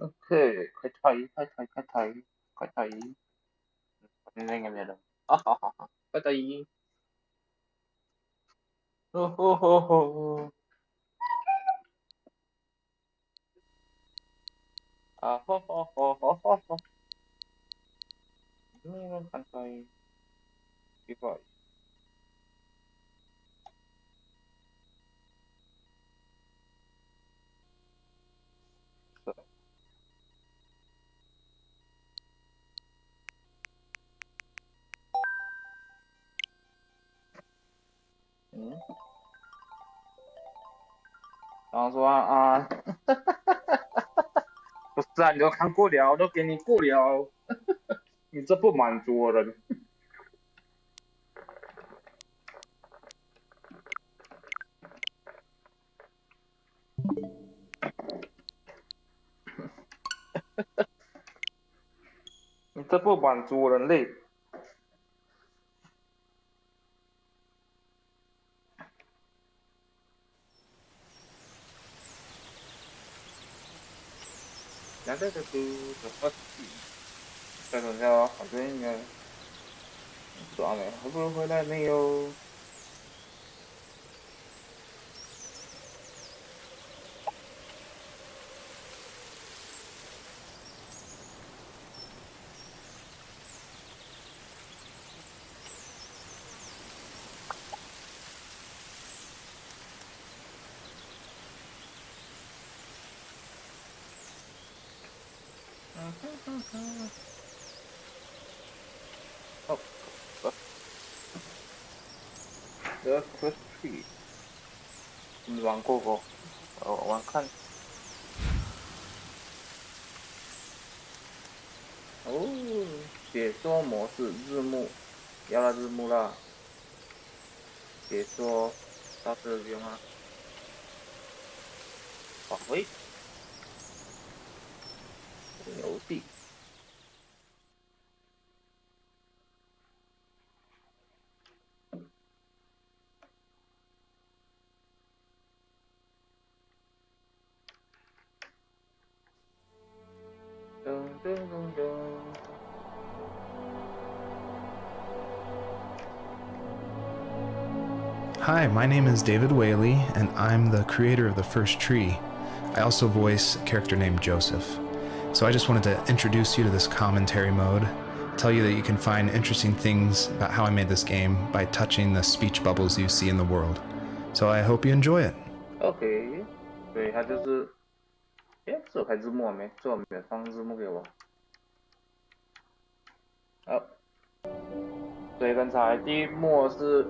OK，开台，那个没了。啊哈哈哈，开台，哦吼吼吼，啊吼吼吼吼吼吼，那个开台，奇怪，是，嗯，然后说啊，不是啊，你都看过了，都给你过了，你这不满足人，你这不满足人类。来来来，怎么再等一下哦，好像应该算了，会不会回来没有？嗯哼哼哼，哦，The first tree，你玩过不？玩看。哦，解说模式日暮，要了日暮了。解说到这边吗？返回游戏。噔噔噔噔。Hi, my name is David Whaley, and I'm the creator of The First Tree. I also voice a character named Joseph. So I just wanted to introduce you to this commentary mode, tell you that you can find interesting things about how I made this game by touching the speech bubbles you see in the world. So I hope you enjoy it. OK，对，他就是，诶，是有开字幕啊没？最好没有放字幕给我。好，所以刚才第一幕是，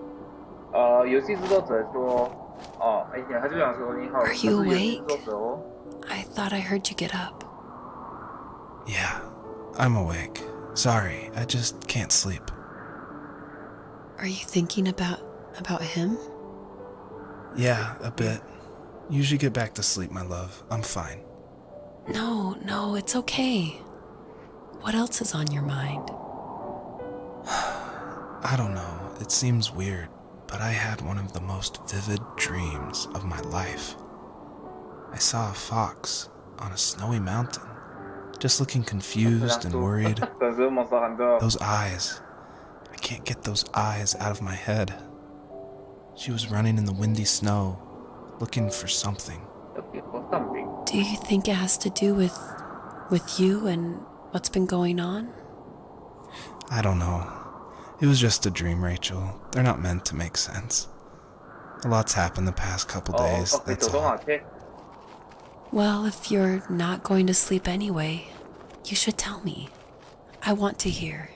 游戏制作者说，哦，哎呀，他就想说你好，他 Are 是 you 游戏制 awake? 作者哦。I thought I heard you get up. Yeah, I'm awake. Sorry, I just can't sleep. Are you thinking about him? Yeah, a bit. Usually get back to sleep, my love. I'm fine. No, it's okay. What else is on your mind? I don't know, it seems weird, but I had one of the most vivid dreams of my life. I saw a fox on a snowy mountain, just looking confused and worried. 但是马上喊着， Those eyes, I can't get those eyes out of my head. She was running in the windy snow, looking for something. Do you think it has to do with you and what's been going on? I don't know. It was just a dream, Rachel. They're not meant to make sense. A lot's happened the past couple days, that's all. Well, if you're not going to sleep anyway, you should tell me. I want to hear.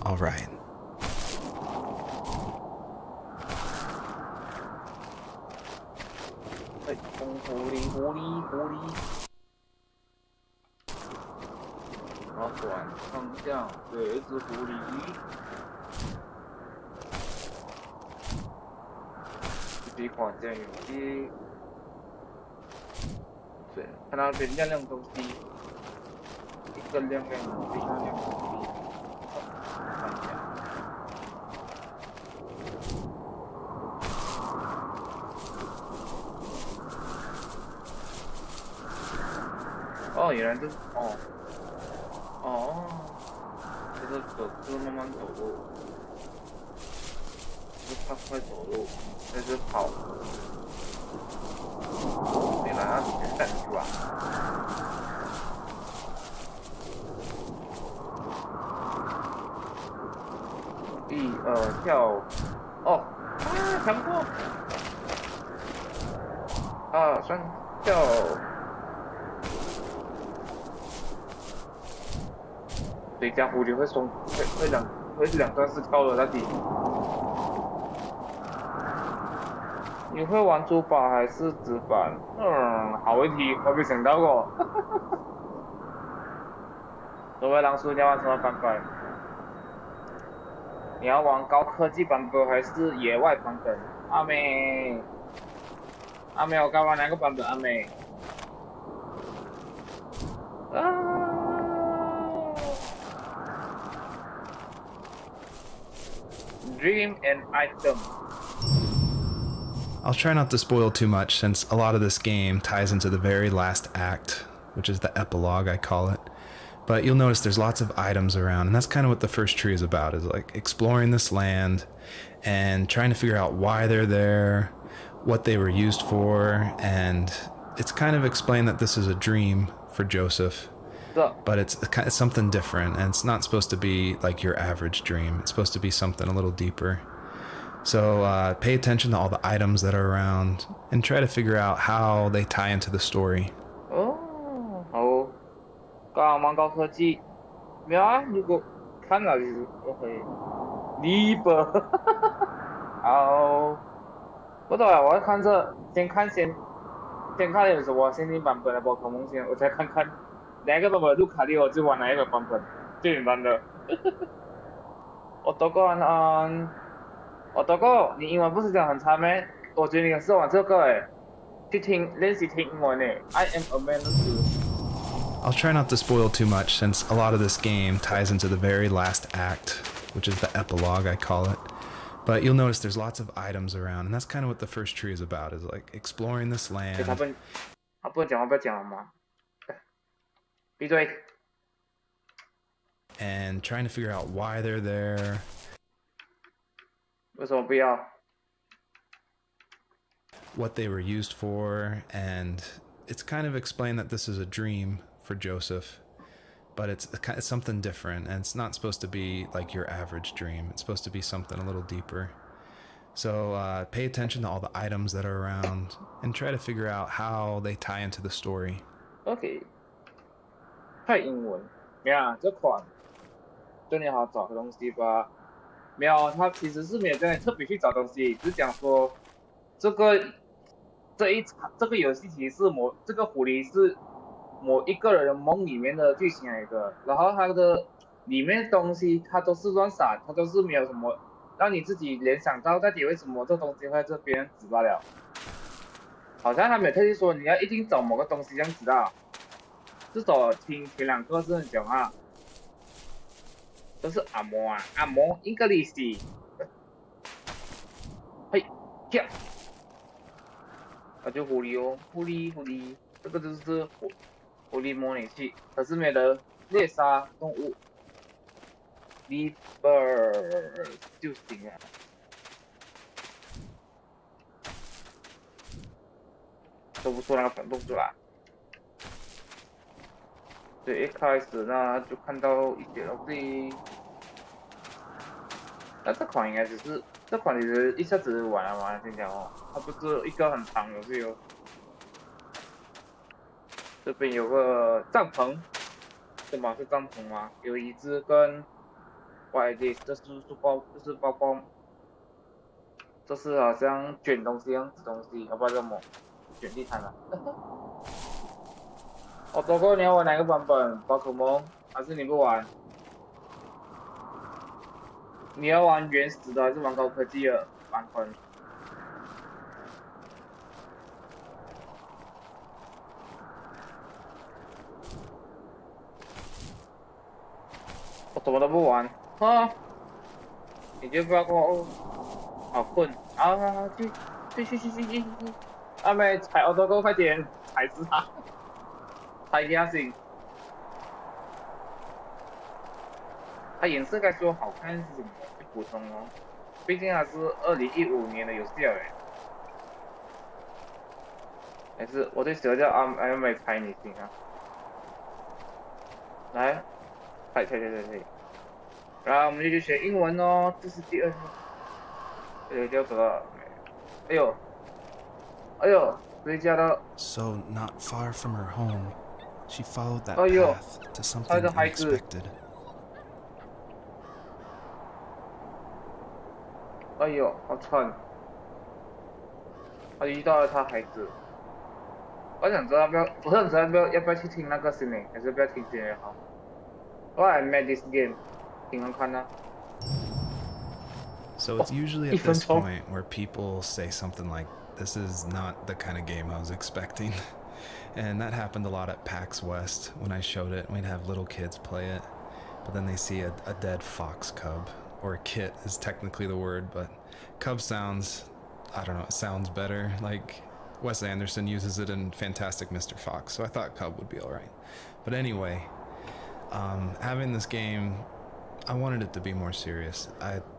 All right. Holy. 然后转方向，对，一只狐狸。这款这样游戏，对，看到边亮亮东西，一个亮亮东西，亮亮东西，看一下。哦，原来这是哦，就是走，就是慢慢走路，就是快快走路，那是跑。原来要先等是吧？跳，哦，强迫，双跳。谁家狐狸会两段式跳的到底？你会玩主板还是直板？好问题，我没想到过。各位狼叔，你要玩什么版本？你要玩高科技版本还是野外版本？阿美，我该玩哪个版本？阿美。Dream and item. I'll try not to spoil too much since a lot of this game ties into the very last act, which is the epilogue, I call it. But you'll notice there's lots of items around, and that's kind of what the first tree is about, is like exploring this land and trying to figure out why they're there, what they were used for, and it's kind of explained that this is a dream for Joseph. But it's something different, and it's not supposed to be like your average dream. It's supposed to be something a little deeper. So pay attention to all the items that are around and try to figure out how they tie into the story. 好，刚玩高科技，没有啊？如果看了就是OK。离谱，好，不对啊，我要看这，先看有什么限定版本的宝可梦先，我再看看哪个版本路卡利欧就玩哪一个版本，最简单的。我多个你英文不是讲很差咩？我觉得你适合玩这个诶，练习听英文诶。I am a man. I'll try not to spoil too much since a lot of this game ties into the very last act, which is the epilogue, I call it. But you'll notice there's lots of items around, and that's kind of what the first tree is about, is like exploring this land. 他不能讲话，不要讲了吗？闭嘴。And trying to figure out why they're there. 为什么不要？ What they were used for, and it's kind of explained that this is a dream for Joseph, but it's something different, and it's not supposed to be like your average dream. It's supposed to be something a little deeper. So pay attention to all the items that are around and try to figure out how they tie into the story. OK， 太英文，没有啊，这款对你好找的东西吧？没有，它其实是没有在特别去找东西，只是讲说这个游戏其实是这个狐狸是某一个人梦里面的剧情来的，然后它的里面的东西它都是乱撒，它都是没有什么让你自己联想到到底为什么这东西会在这边死罢了。好像他没有特地说你要一定找某个东西这样子的，至少听前两个是很讲啊，都是按摩英格里西，嘿，跳。就狐狸哦，狐狸，这个就是狐狸模拟器，可是没得猎杀动物 ，liver 就行了。说不出那个粉动出来。对，一开始呢就看到一点东西，那这款应该只是。这款其实一下子玩了嘛，先讲哦，它不是一个很长游戏哦。这边有个帐篷，这嘛是帐篷吗？有椅子跟外地，这是包包，这是好像卷东西样子东西，我不知道什么，卷地毯啊。哦，多哥，你要玩哪个版本？宝可梦还是你不玩？你要玩原始的还是玩高科技的版本？我什么都不玩啊！你就不要跟我好困啊！去！阿妹踩奥多哥，快点踩死他！太压心。它颜色该说好看是什么？就普通哦，毕竟它是2015年的游戏了诶。还是我对蛇叫阿美猜你行啊？来，猜。然后我们就去学英文哦，这是第二个，叫什么？哎呦，谁家的？ So, not far from her home, she followed that 哎呦， path to 他 something 的孩子， unexpected. 哎呦，好惨！他遇到了他孩子。我想知道要不要去听那个声音，还是不要听声音好？I made this game， 挺好看的。 So, it's usually 一 at 分 this 钟。 point where people say something like, "This is not the kind of game I was expecting." And that happened a lot at PAX West when I showed it. We'd have little kids play it, but then they see a dead fox cub, or a kit is technically the word, but cub sounds, I don't know, it sounds better. Like Wes Anderson uses it in Fantastic Mr. Fox, so I thought cub would be alright. But anyway, having this game, I wanted it to be more serious.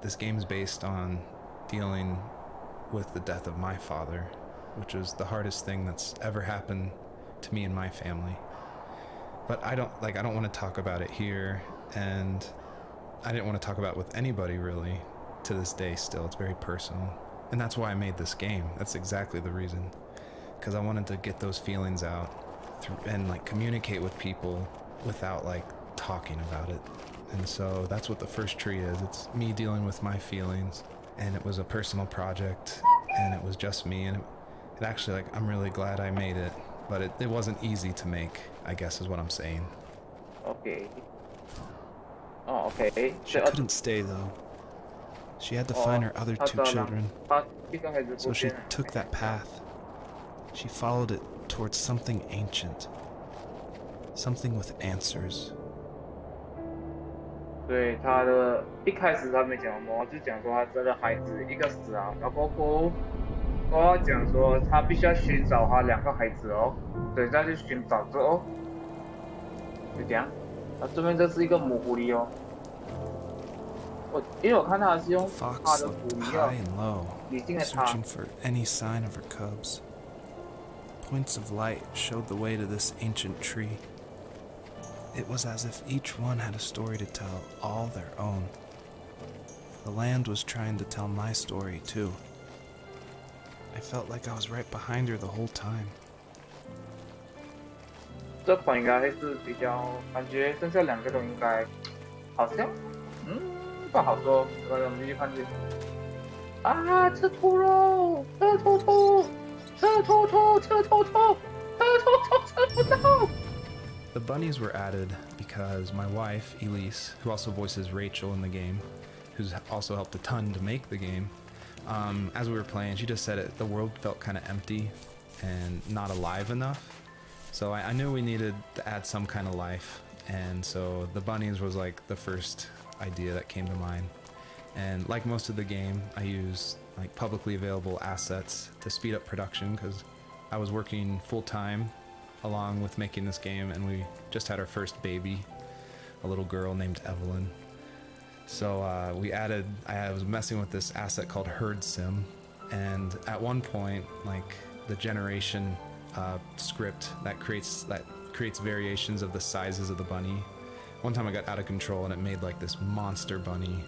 This game is based on dealing with the death of my father, which was the hardest thing that's ever happened to me and my family. But I don't want to talk about it here, and I didn't want to talk about it with anybody really to this day still. It's very personal. And that's why I made this game. That's exactly the reason. Because I wanted to get those feelings out and like communicate with people without like talking about it. And so that's what the first tree is. It's me dealing with my feelings, and it was a personal project, and it was just me, and it actually, like, I'm really glad I made it, but it wasn't easy to make, I guess is what I'm saying. Okay. Oh, okay. She couldn't stay though. She had to find her other two children. So she took that path. She followed it towards something ancient. Something with answers. 对，他的一开始他没讲什么，就讲说他这个孩子一个死啊，然后我讲说他必须要寻找他2个孩子哦，对，再去寻找着哦，就这样。啊，这边这是一个母狐狸哦，因为我看他是用他的捕鱼哦，女性的他。 searching for any sign of her cubs. Points of light showed the way to this ancient tree. It was as if each one had a story to tell, all their own. The land was trying to tell my story, too. I felt like I was right behind her the whole time. 这款应该还是比较，感觉剩下2个都应该，好像，不好说，我们继续看去。啊，吃兔肉，吃兔兔，吃兔兔，吃兔兔，吃兔兔，吃兔兔。 The bunnies were added because my wife, Elise, who also voices Rachel in the game, who's also helped a ton to make the game, as we were playing, she just said the world felt kind of empty and not alive enough. So I knew we needed to add some kind of life, and so the bunnies was like the first idea that came to mind. And like most of the game, I used like publicly available assets to speed up production because I was working full-time along with making this game, and we just had our first baby, a little girl named Evelyn. So I was messing with this asset called Herd Sim, and at one point, like the generation script that creates variations of the sizes of the bunny. One time I got out of control and it made like this monster bunny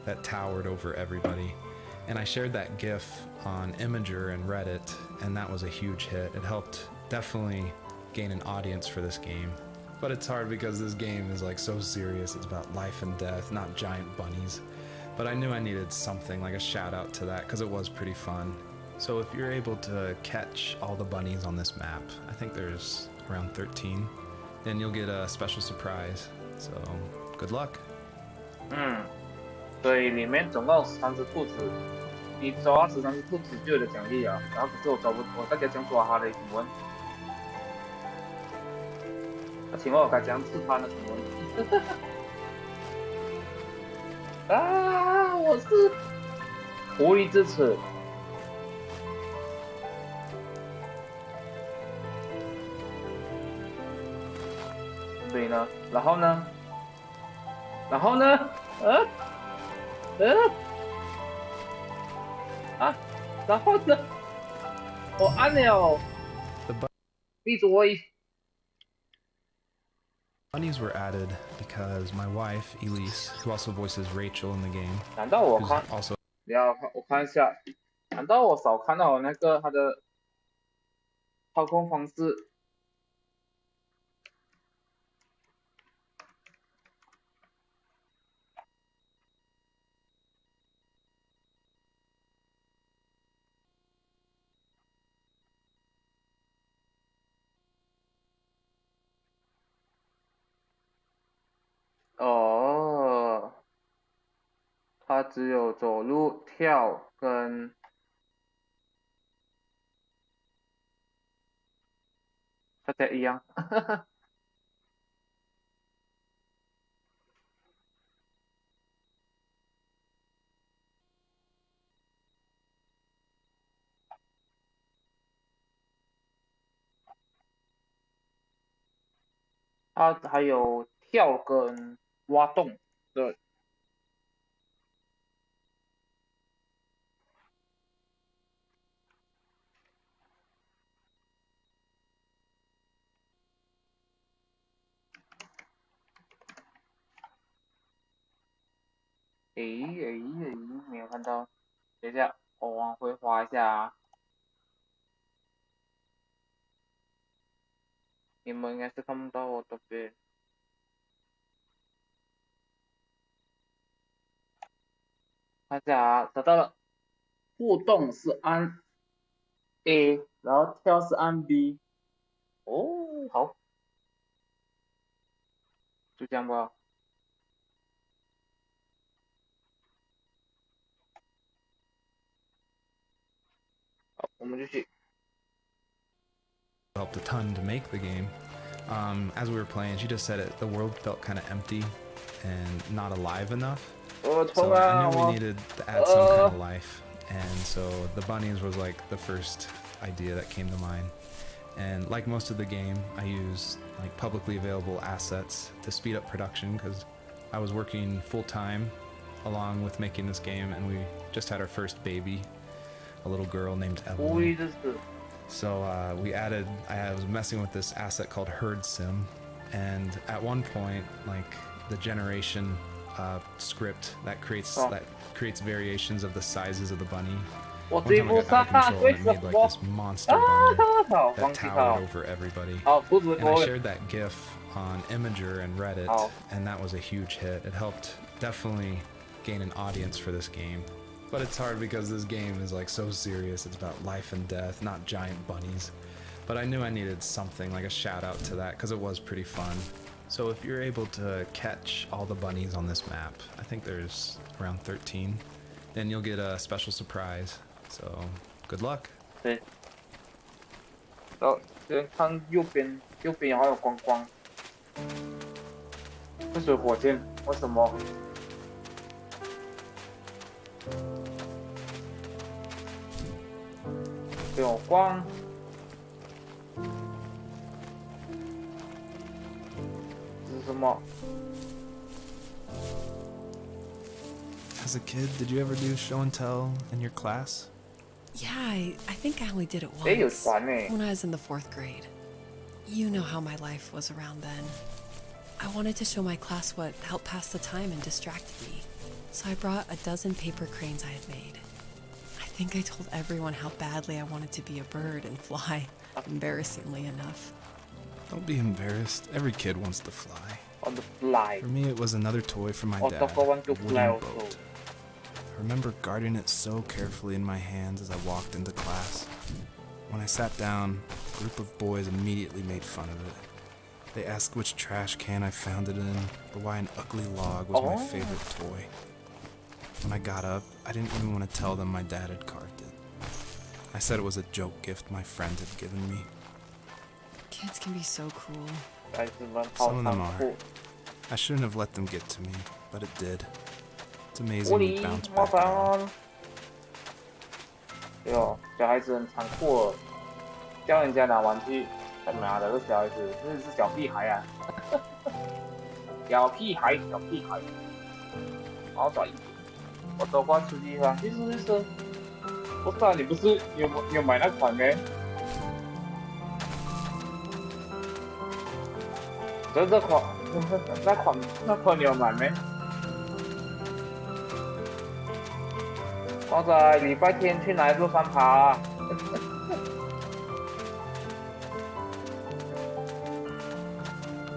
that towered over everybody. And I shared that GIF on Imager and Reddit, and that was a huge hit. It helped definitely gain an audience for this game. But it's hard because this game is like so serious. It's about life and death, not giant bunnies. But I knew I needed something, like a shout out to that, because it was pretty fun. So if you're able to catch all the bunnies on this map, I think there's around 13, then you'll get a special surprise. So good luck. 所以里面总共有13只兔子，你抓13只兔子就有的奖励啊。然后可是我大概讲抓它的请问，请问我该怎样吃它呢？请问？啊，我是狐狸之耻。里呢？然后呢？然后呢？然后呢？我按了，闭嘴。Bunnies were added because my wife, Elise, who also voices Rachel in the game, 难道我 who's 看？ also 我看一下，难道我少看到那个他的操控方式？哦，他只有走路、跳跟大家一样。它还有跳跟挖洞的。诶，没有看到。等一下，我往回滑一下啊。你们应该是看不到我这边。看一下啊，找到了。互动是按 A， 然后跳是按 B。哦，好，就这样吧。好，我们继续。helped a ton to make the game. As we were playing, she just said it. The world felt kind of empty and not alive enough. So I knew we needed to add some kind of life, and so the bunnies was like the first idea that came to mind. And like most of the game, I used like publicly available assets to speed up production because I was working full time along with making this game, and we just had our first baby, a little girl named Evelyn. So I was messing with this asset called Herd Sim, and at one point, like the generation script that creates variations of the sizes of the bunny. One time I got out of control and it made like this monster bunny that towered over everybody. And I shared that GIF on Imager and Reddit, and that was a huge hit. It helped definitely gain an audience for this game. But it's hard because this game is like so serious. It's about life and death, not giant bunnies. But I knew I needed something like a shout out to that because it was pretty fun. So if you're able to catch all the bunnies on this map, I think there's around 13, then you'll get a special surprise. So good luck. 对。先看右边还有光光。这是火箭，为什么？有光。这是什么？ As a kid, did you ever do show and tell in your class? Yeah, I think I only did it once. 有船欸。 When I was in the 4th grade. You know how my life was around then. I wanted to show my class what helped pass the time and distracted me. So I brought a dozen paper cranes I had made. I think I told everyone how badly I wanted to be a bird and fly, embarrassingly enough. Don't be embarrassed. Every kid wants to fly. On the fly. For me, it was another toy from my dad, Otoko want to a fly wooden also. boat. I remember guarding it so carefully in my hands as I walked into class. When I sat down, a group of boys immediately made fun of it. They asked which trash can I found it in, or why an ugly log was my favorite toy. When I got up, I didn't even want to tell them my dad had carved it. I said it was a joke gift my friend had given me. Kids can be so cruel. Some of them are. I shouldn't have let them get to me, but it did. It's amazing we bounced back around. 对哦，小孩子很残酷哦，教人家拿玩具，他妈的，这小孩子真的是小屁孩啊！小屁孩，小屁孩，好拽！我多关出去吧，就是，不是啊，你不是有买那款没？这款那款你有买没？猫仔，礼拜天去哪一座山爬啊？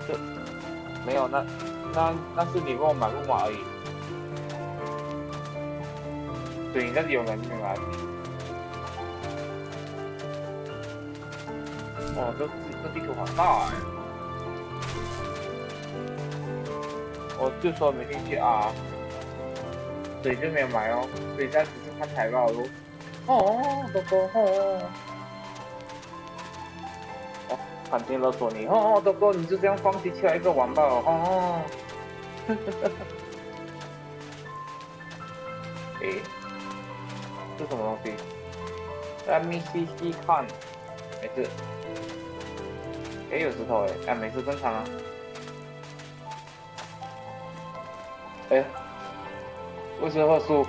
这没有，那是你问我买不买而已。对，你那里有人没买？哦，这地图好大哎！我就说没兴趣啊，所以就没有买哦。所以现在只是看海报喽。哦，哥哥哦。哦，感情勒索你哦，哥哥你就这样放弃起来一个玩吧哦。诶，这什么东西？让咪细细看，没事。诶，有石头诶，啊，没事，正常啊。诶，为什么输？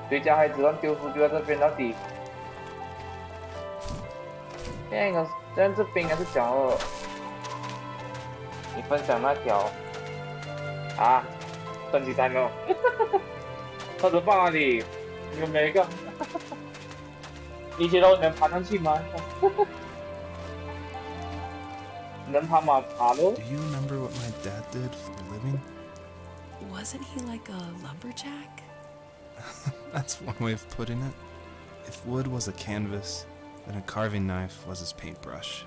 谁家孩子乱丢书就在这边到底？现在这边应该是讲了，你分享那条啊，升级3了，或者放哪里？你有没一个？你觉得我能爬上去吗？能爬吗？爬喽！ Do you remember what my dad did for a living? Wasn't he like a lumberjack? That's one way of putting it. If wood was a canvas, then a carving knife was his paintbrush.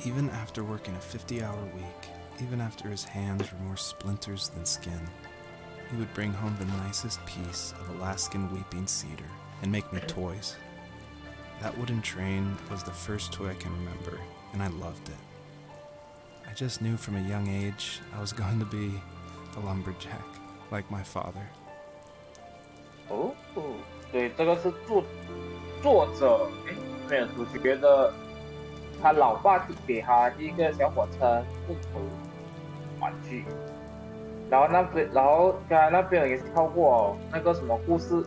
Even after working a 50-hour week, even after his hands were more splinters than skin, he would bring home the nicest piece of Alaskan weeping cedar and make me toys. That wooden train was the first toy I can remember, and I loved it. I just knew from a young age I was going to be the lumberjack, like my father. 哦，对，这个是作者，没有主角的，他老爸给他一个小火车木头玩具，然后刚才那边也是跳过那个什么故事，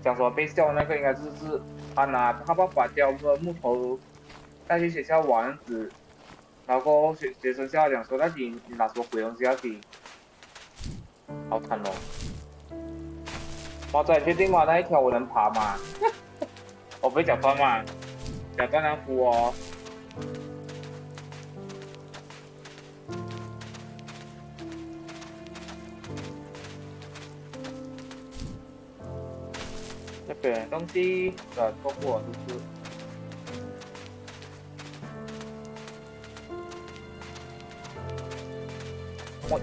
讲什么被笑的那个应该就是他拿他爸爸雕的木头带去学校玩子，然后学生笑讲说那你拿什么鬼东西要去，好惨哦。猫仔，确定吗？那一条我能爬吗？我不会脚断嘛，脚断要扶哦。这边东西错过就是。我。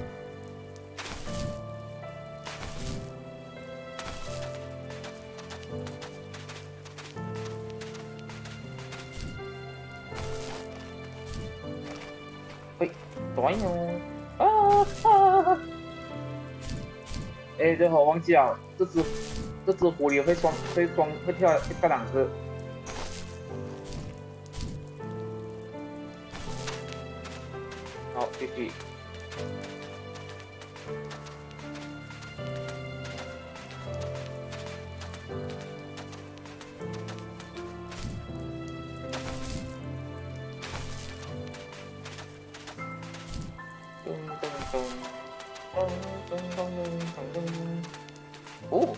喂，短哟！哎，对，我忘记了，这只狐狸会跳两次。好，继续。哦，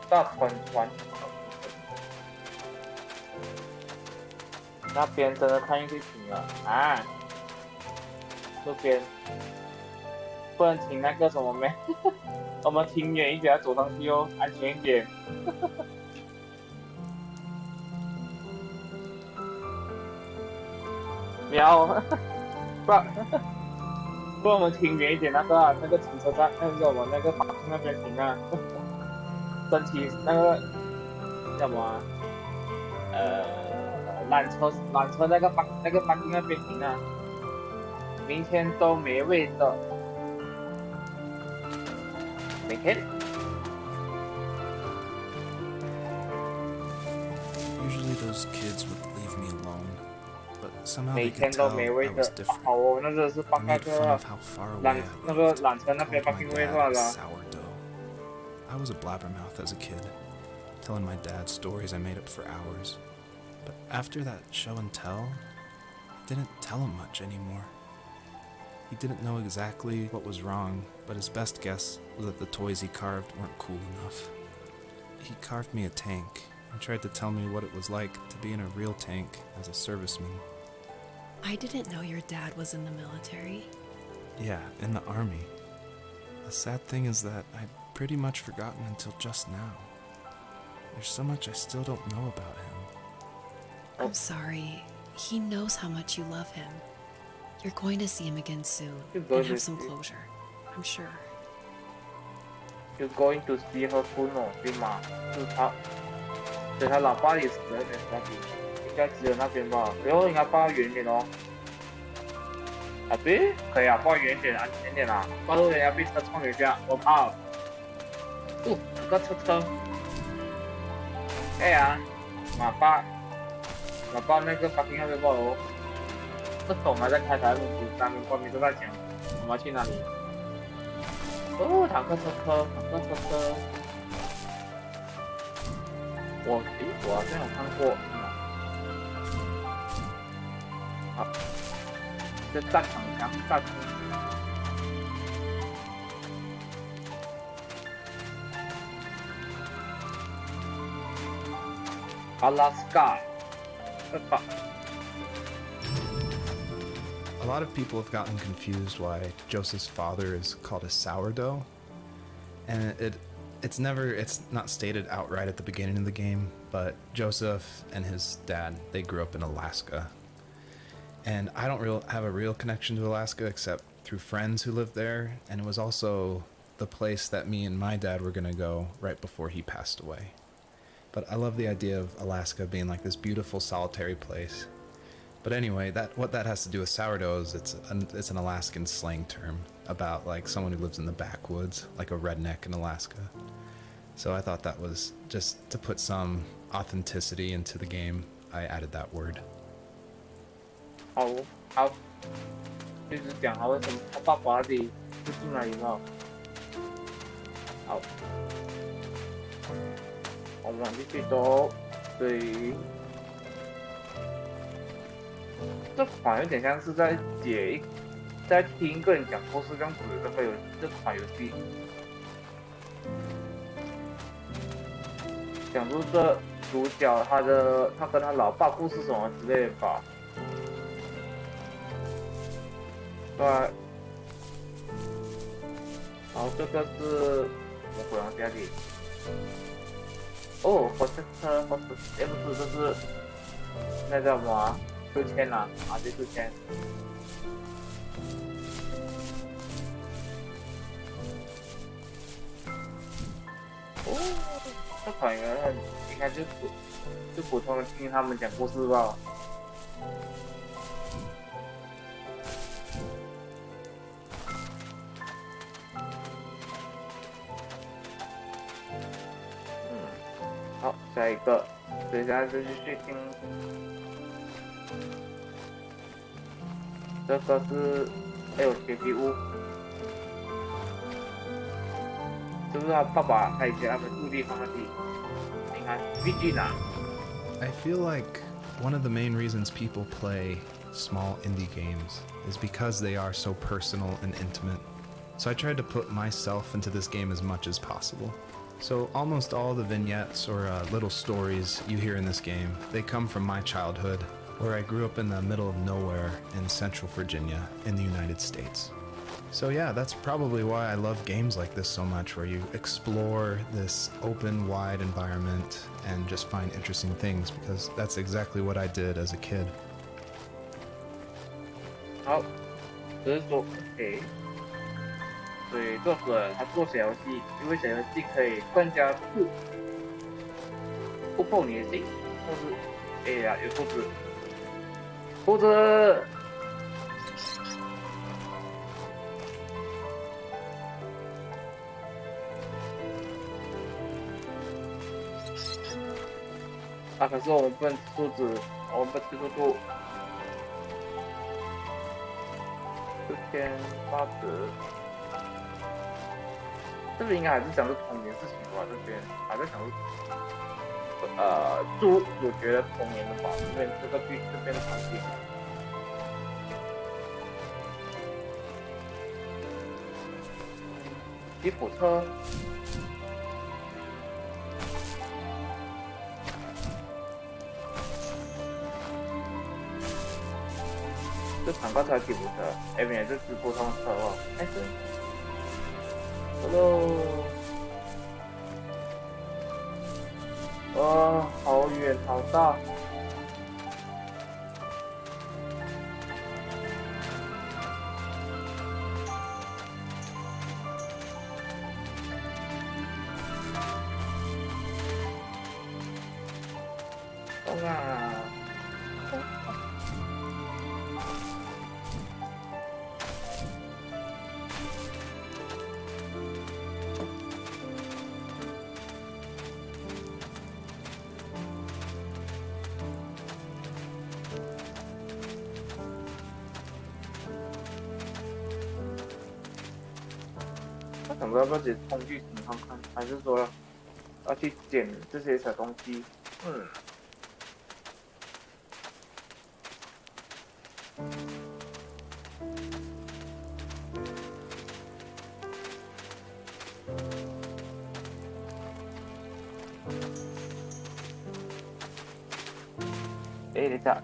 大团团，那边真的看运气停了啊！这边不能停那个什么没？我们停远一点，走上去哦，安全一点。喵，不然我们停远一点那个停车站，那个我们那个法庭那边停啊。升旗那个叫什么啊？缆车那个法庭那边停啊。明天都没位的。每天。Usually those kids would leave me alone, but Somehow 每 they 天 could 都 tell 没位 I 的 was。different. 好哦，那个是 They 放那 made fun 个 of how far away 缆 I 那个 lived. 缆车那边 Called my parking 位 dad 算 a 了。sourdough. I was a blabbermouth as a kid, telling my dad stories I made up for hours. But after that show and tell, I didn't tell him much anymore. He didn't know exactly what was wrong, but his best guess was that the toys he carved weren't cool enough. He carved me a tank and tried to tell me what it was like to be in a real tank as a serviceman. I didn't know your dad was in the military. Yeah, in the army. The sad thing is that I'd pretty much forgotten until just now. There's so much I still don't know about him. I'm sorry. He knows how much you love him. You're going to see him again soon and have some closure, I'm sure. You're going to see her soon 哦，对吗？是他，对他老爸也死在那边，应该只有那边吧？然后应该抱远一点哦。啊，对，可以啊，抱远一点，安全点啦，抱住人家被车撞一下，我靠！哦，有个车。哎呀，马爸那个 parking 那边报哦。这总还在开台，3名官兵都在讲我们要去哪里。哦，坦克车。我好像有看过。好，这大长枪。阿拉斯加，这把。A lot of people have gotten confused why Joseph's father is called a sourdough, and it's not stated outright at the beginning of the game, but Joseph and his dad, they grew up in Alaska. And I don't have a real connection to Alaska except through friends who lived there, and it was also the place that me and my dad were going to go right before he passed away. But I love the idea of Alaska being like this beautiful solitary place. But anyway, what that has to do with sourdough is it's an Alaskan slang term about like someone who lives in the backwoods, like a redneck in Alaska. So I thought that was just to put some authenticity into the game. I added that word. 好，就是讲他为什么他爸爸的是住哪里嘛？好，我们继续走。对。这款有点像是在听一个人讲故事这样子的这款游戏，讲述这主角他跟他老爸故事什么之类的吧。对，好，这个是我回到家里。哦，火车，不是，这是那叫什么啊？抽签啦，这抽签。哦，这款应该就普通的听他们讲故事吧。好，下一个，所以现在就继续听。这个是，铁皮屋，是不是他爸爸他以前他们住地方那里？你看，毕竟啊。I feel like one of the main reasons people play small indie games is because they are so personal and intimate. So I tried to put myself into this game as much as possible. So almost all the vignettes or little stories you hear in this game, they come from my childhood, where I grew up in the middle of nowhere in Central Virginia in the United States. So yeah, that's probably why I love games like this so much, where you explore this open, wide environment and just find interesting things, because that's exactly what I did as a kid. 好，这是说 OK。对，作者他做小游戏，因为小游戏可以更加触碰你的心，或是有兔子，可是我们不能吃兔子，我们不吃兔兔。1800。这边应该还是讲是童年事情吧？这边还在讲是主角的童年的吧？这边的场景。吉普车。这坦克车、吉普车，哎，不对，这是普通车哦。开始 ，Hello， 哇，好远，好大。冲啊！我想说要不要直接冲剧情看看，还是说要去捡这些小东西？哎，等一下。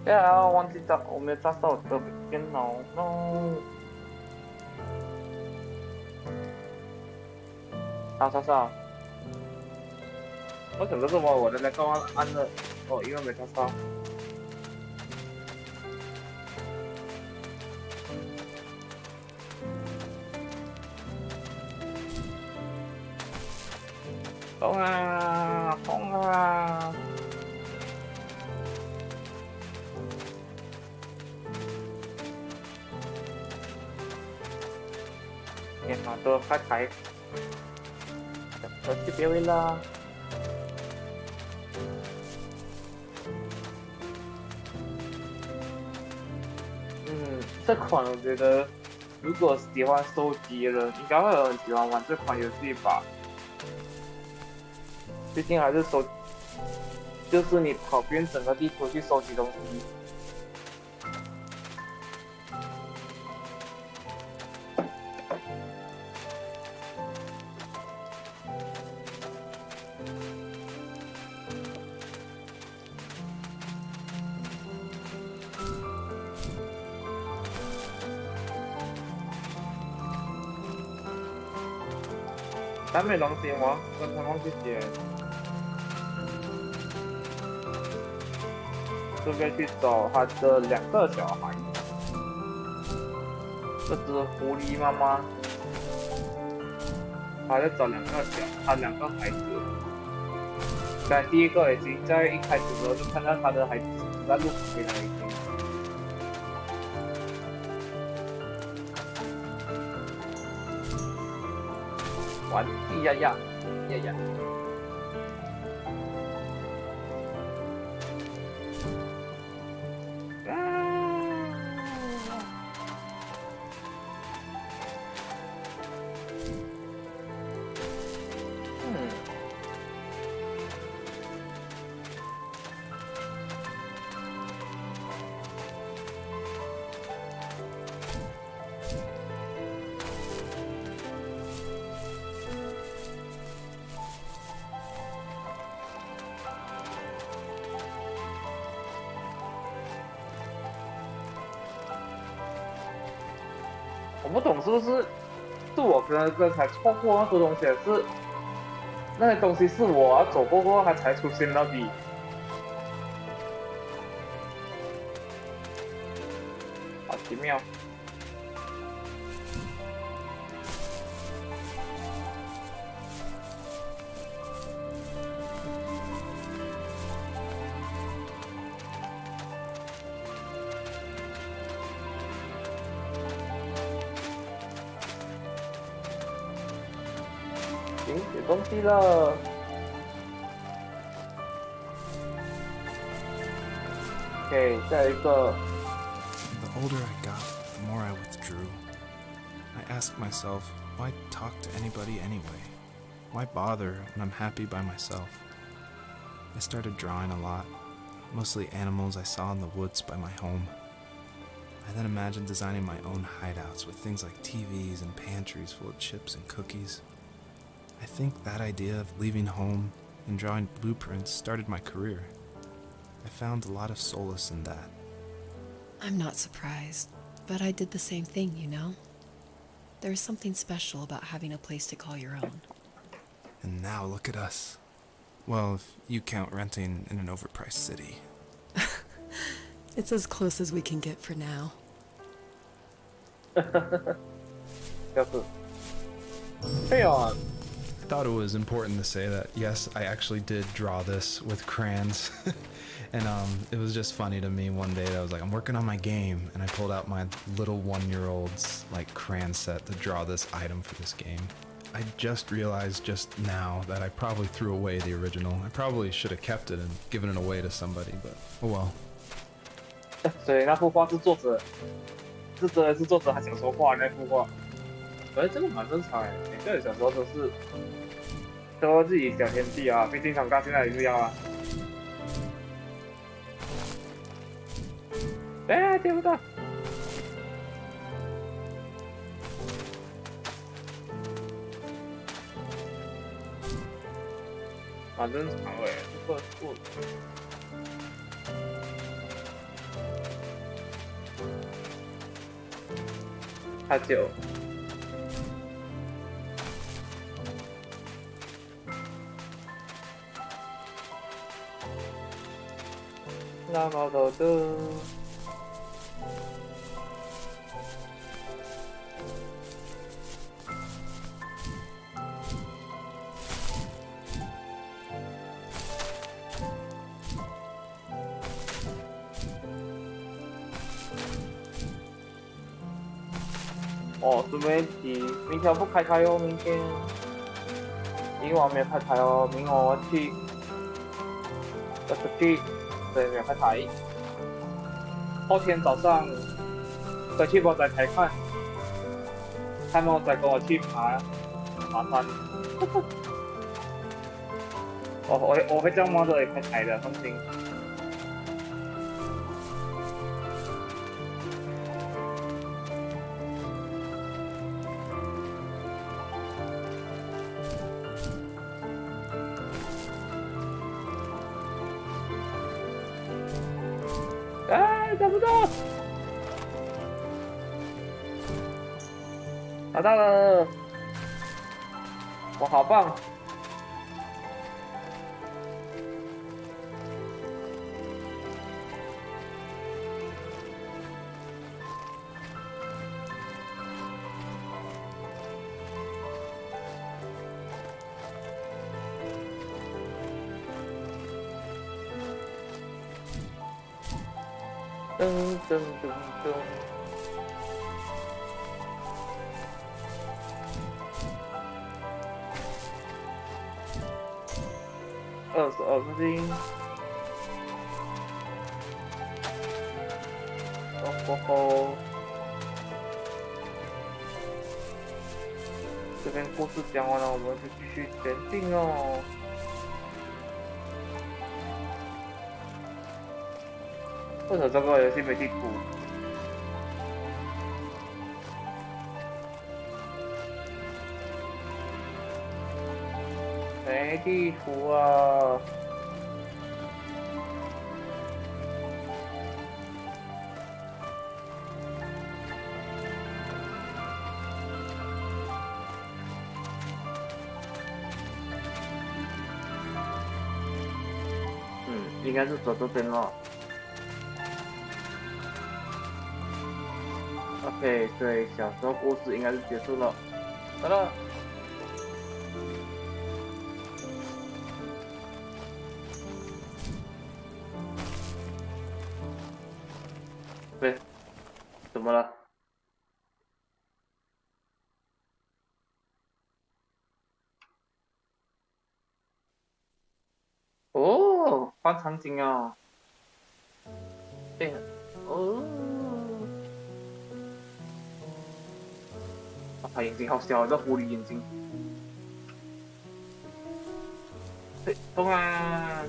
呀，忘记找，我没有找到我的电脑 ，no。找。我想着什么？我的那个按了，哦，因为没找到。冲啊！天哪，都快开！去别位啦！这款我觉得，如果喜欢收集的人，应该会很喜欢玩这款游戏吧。毕竟还是就是你跑遍整个地图去收集东西。但没东西吗？跟他忘记捡。这边去找他的2个小孩，这只狐狸妈妈，他在找他2个孩子。但第一个已经在一开始的时候就看到他的孩子死在路旁边了，已经。玩呀！我不懂是不是我刚才错过那个东西，是那些东西是我走过后它才出现到底。好奇妙。有东西了。OK，下一个。The older I got, the more I withdrew. I asked myself, why talk to anybody anyway? Why bother when I'm happy by myself? I started drawing a lot, mostly animals I saw in the woods by my home. I then imagined designing my own hideouts with things like TVs and pantries full of chips and cookies. I think that idea of leaving home and drawing blueprints started my career. I found a lot of solace in that. I'm not surprised, but I did the same thing, you know? There's something special about having a place to call your own. And now look at us. Well, if you count renting in an overpriced city. It's as close as we can get for now. 就是没有啊。I thought it was important to say that, yes, I actually did draw this with crayons. And it was just funny to me one day that I was like, I'm working on my game, and I pulled out my little 1-year-old's like crayon set to draw this item for this game. I just realized just now that I probably threw away the original. I probably should have kept it and given it away to somebody, but oh well. 所以那幅画是作者，是真的是作者还想说画那幅画。这个蛮正常哎，每个人小时候都有自己小天地啊，毕竟长大现在也是要啊。哎，听不到。蛮正常哎，这个做。太久。那么多的。哦，准备提，明天不开台哦，明天。今晚没有开台哦，明晚我去，要出去，所以没有开台。后天早上再去猫仔台看，看猫仔跟我去爬山。我会叫猫仔开台的，放心。哎，找不到！找到了！我好棒！噔噔噔噔。22颗星。哦，这边故事讲完了，我们就继续前进哦。为什么这个游戏没地图？没地图啊！应该是走这边了。OK， 对，小时候故事应该是结束了。好了。对，怎么了？哦，换场景啊！哎，哦，它眼睛好小，这狐狸眼睛。对，动啊！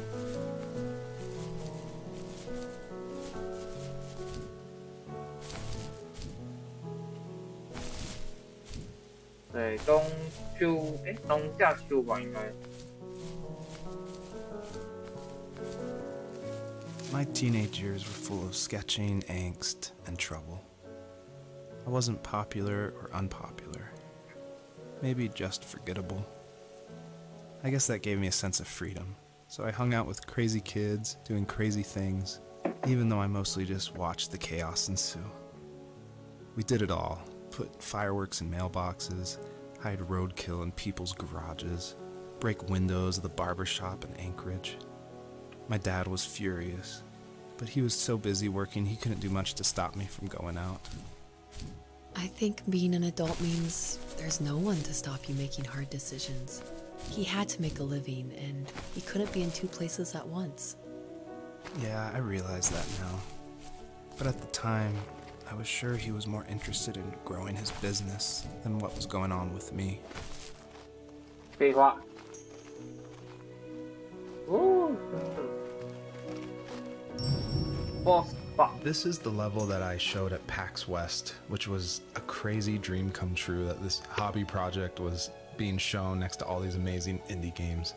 对，冬秋，哎，冬夏秋吧，应该。My teenage years were full of sketching, angst, and trouble. I wasn't popular or unpopular. Maybe just forgettable. I guess that gave me a sense of freedom. So I hung out with crazy kids, doing crazy things, even though I mostly just watched the chaos ensue. We did it all. Put fireworks in mailboxes, hide roadkill in people's garages, break windows of the barber shop in Anchorage. My dad was furious, but he was so busy working he couldn't do much to stop me from going out. I think being an adult means there's no one to stop you making hard decisions. He had to make a living, and he couldn't be in two places at once. Yeah, I realize that now. But at the time, I was sure he was more interested in growing his business than what was going on with me. 废话。哦，boss fight. This is the level that I showed at PAX West, which was a crazy dream come true that this hobby project was being shown next to all these amazing indie games.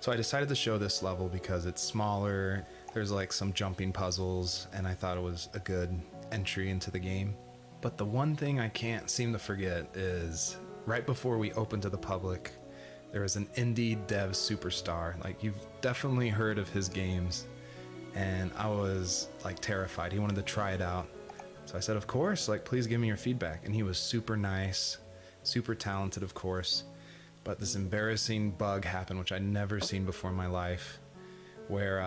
So I decided to show this level because it's smaller, there's like some jumping puzzles, and I thought it was a good entry into the game. But the one thing I can't seem to forget is right before we opened to the public, there was an indie dev superstar. Like, you've definitely heard of his games, and I was like terrified. He wanted to try it out. So I said, of course, like, please give me your feedback. And he was super nice, super talented, of course. But this embarrassing bug happened, which I'd never seen before in my life, where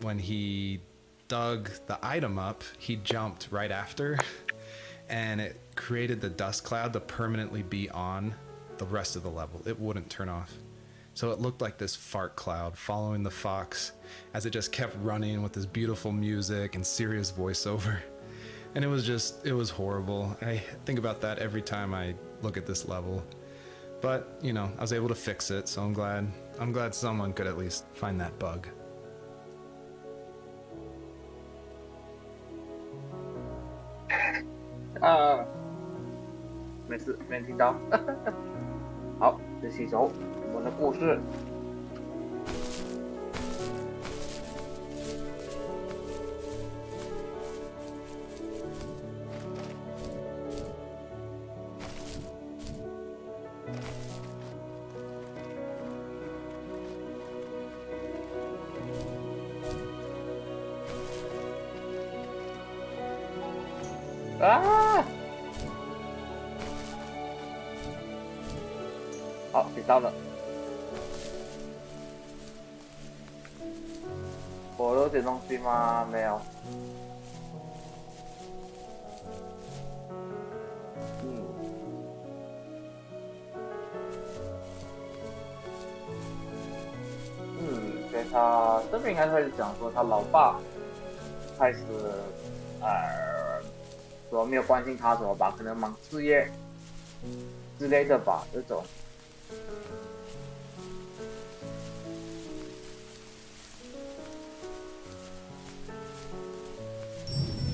when he dug the item up, he jumped right after, and it created the dust cloud to permanently be on the rest of the level. It wouldn't turn off. So it looked like this fart cloud following the fox as it just kept running with this beautiful music and serious voiceover. And it was horrible. I think about that every time I look at this level. But, you know, I was able to fix it, so I'm glad someone could at least find that bug. 没事，没听到。好，这是一首我们的故事。啊！好，给到了。我有点东西吗？没有。对，他这边应该开始讲说他老爸开始说没有关心他什么吧，可能忙事业之类的吧，这种。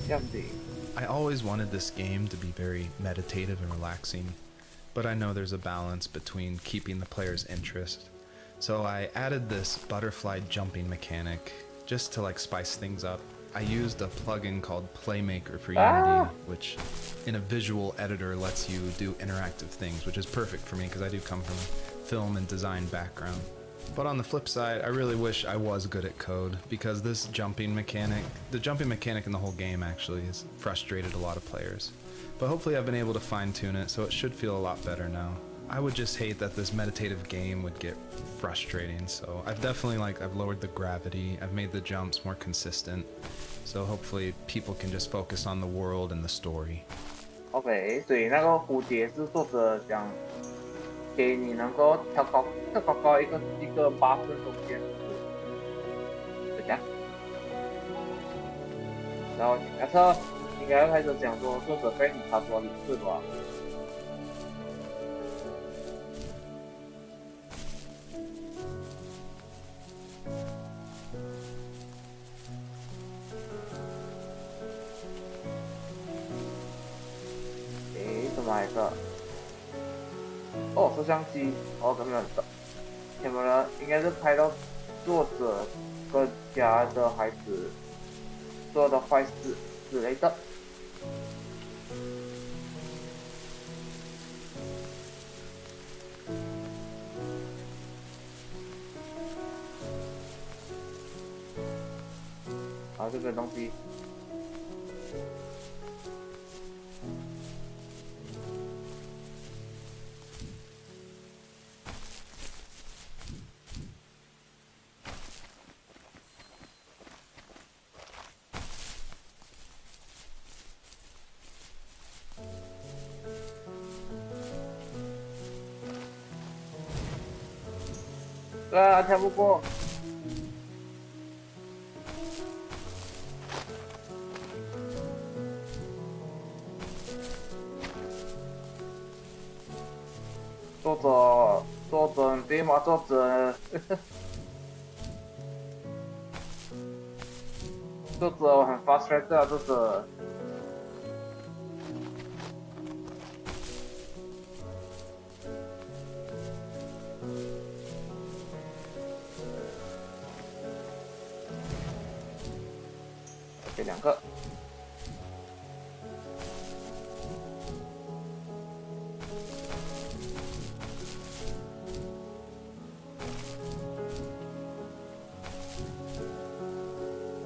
这样子。I always wanted this game to be very meditative and relaxing, but I know there's a balance between keeping the player's interest. So I added this butterfly jumping mechanic just to like spice things up. I used a plugin called Playmaker for Unity, which in a visual editor lets you do interactive things, which is perfect for me because I do come from a film and design background. But on the flip side, I really wish I was good at code, because this jumping mechanic, the jumping mechanic in the whole game actually has frustrated a lot of players. But hopefully I've been able to fine-tune it, so it should feel a lot better now. I would just hate that this meditative game would get frustrating, so I've definitely I've lowered the gravity, I've made the jumps more consistent, so hopefully people can just focus on the world and the story. OK， 所以那个蝴蝶是作者讲给你能够跳高一个8分钟间，就这样。然然后假设应该要开始讲说作者被你查出了名字吧。什么来着？哦，摄像机，哦，根本的，前面呢应该是拍到作者跟家的孩子做的坏事之类的。啊，这个东西。啊，跳不过。作者，对吗？作者，作者我很 frustrated 啊，作者。这两个。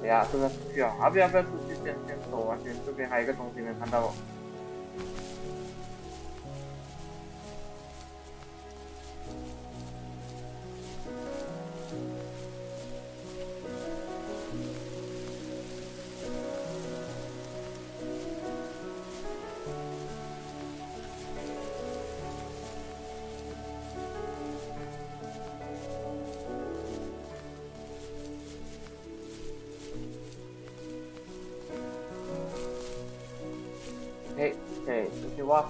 哎呀，这个出去啊！啊，不要出去，先走啊！先这边还有一个东西没看到哦。嘿，出去哇！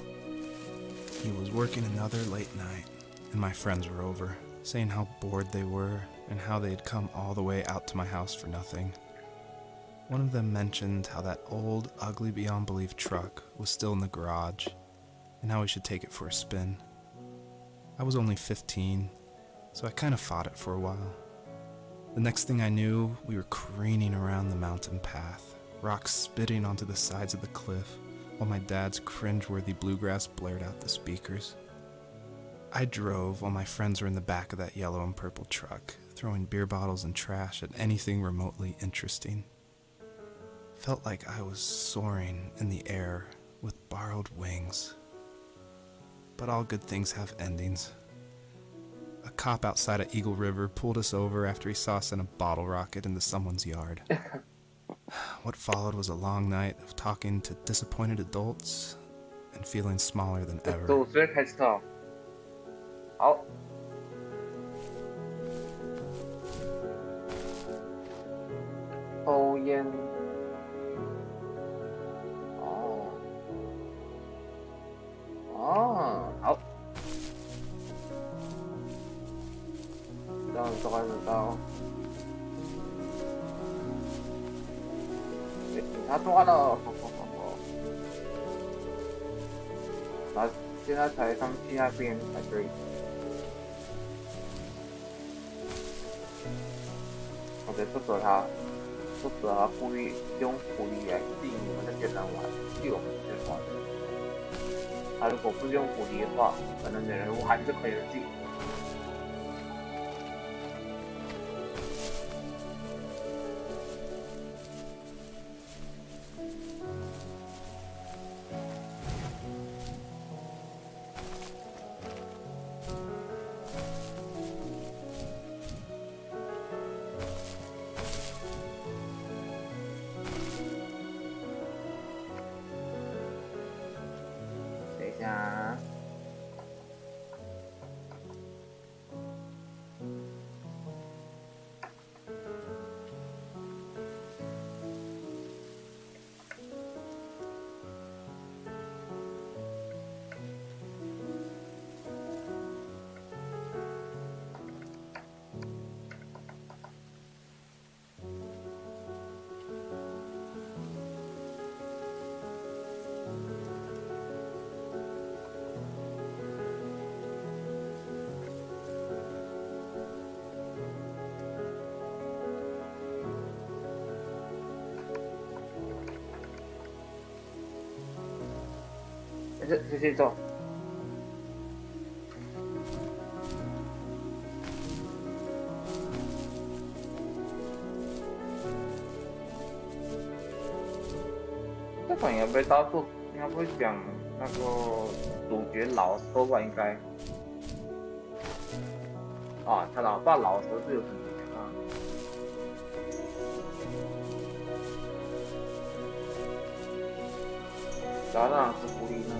He was working another late night, and my friends were over, saying how bored they were and how they'd come all the way out to my house for nothing. One of them mentioned how that old, ugly beyond belief truck was still in the garage, and how we should take it for a spin. I was only 15, so I kind of fought it for a while. The next thing I knew, we were careening around the mountain path, rocks spitting onto the sides of the cliff, while my dad's cringeworthy bluegrass blared out the speakers. I drove while my friends were in the back of that yellow and purple truck, throwing beer bottles and trash at anything remotely interesting. Felt like I was soaring in the air with borrowed wings. But all good things have endings. A cop outside of Eagle River pulled us over after he saw us in a bottle rocket into someone's yard. What followed was a long night of talking to disappointed adults and feeling smaller than ever. 5岁开始哦。好。抽烟。好。这样子开始到。他抓了，他现在才上去那边才对。OK，作者他故意用狐狸来吸引你们这些人玩，吸我们这些玩。他如果不用狐狸的话，可能没人玩这款游戏。这走。这款应该不会到处，应该不会讲那个主角老蛇吧？应该。啊，他老爸老蛇是有可能的啊。然后那是狐狸呢？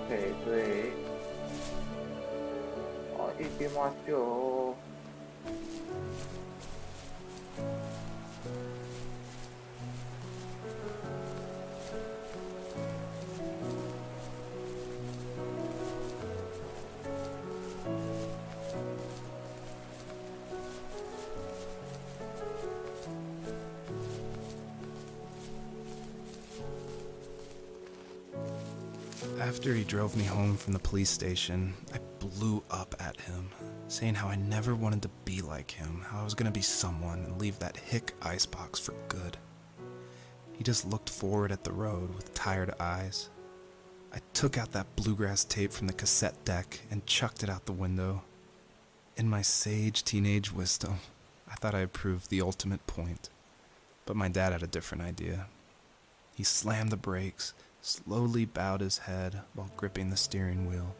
对。啊，行きましょう。After he drove me home from the police station, I blew up at him, saying how I never wanted to be like him, how I was gonna be someone and leave that hick icebox for good. He just looked forward at the road with tired eyes. I took out that bluegrass tape from the cassette deck and chucked it out the window. In my sage teenage wisdom, I thought I had proved the ultimate point. But my dad had a different idea. He slammed the brakes, slowly bowed his head while gripping the steering wheel,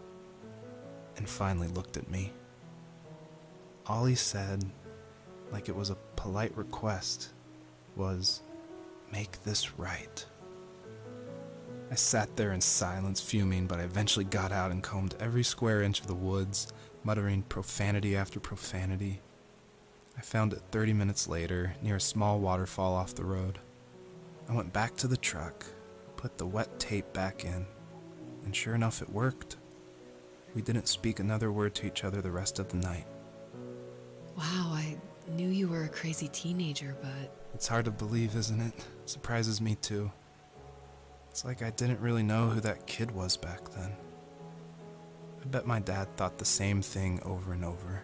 and finally looked at me. All he said, like it was a polite request, was, "Make this right." I sat there in silence, fuming, but I eventually got out and combed every square inch of the woods, muttering profanity after profanity. I found it 30 minutes later, near a small waterfall off the road. I went back to the truck, put the wet tape back in, and sure enough, it worked. We didn't speak another word to each other the rest of the night. Wow, I knew you were a crazy teenager, but... It's hard to believe, isn't it? Surprises me too. It's like I didn't really know who that kid was back then. I bet my dad thought the same thing over and over.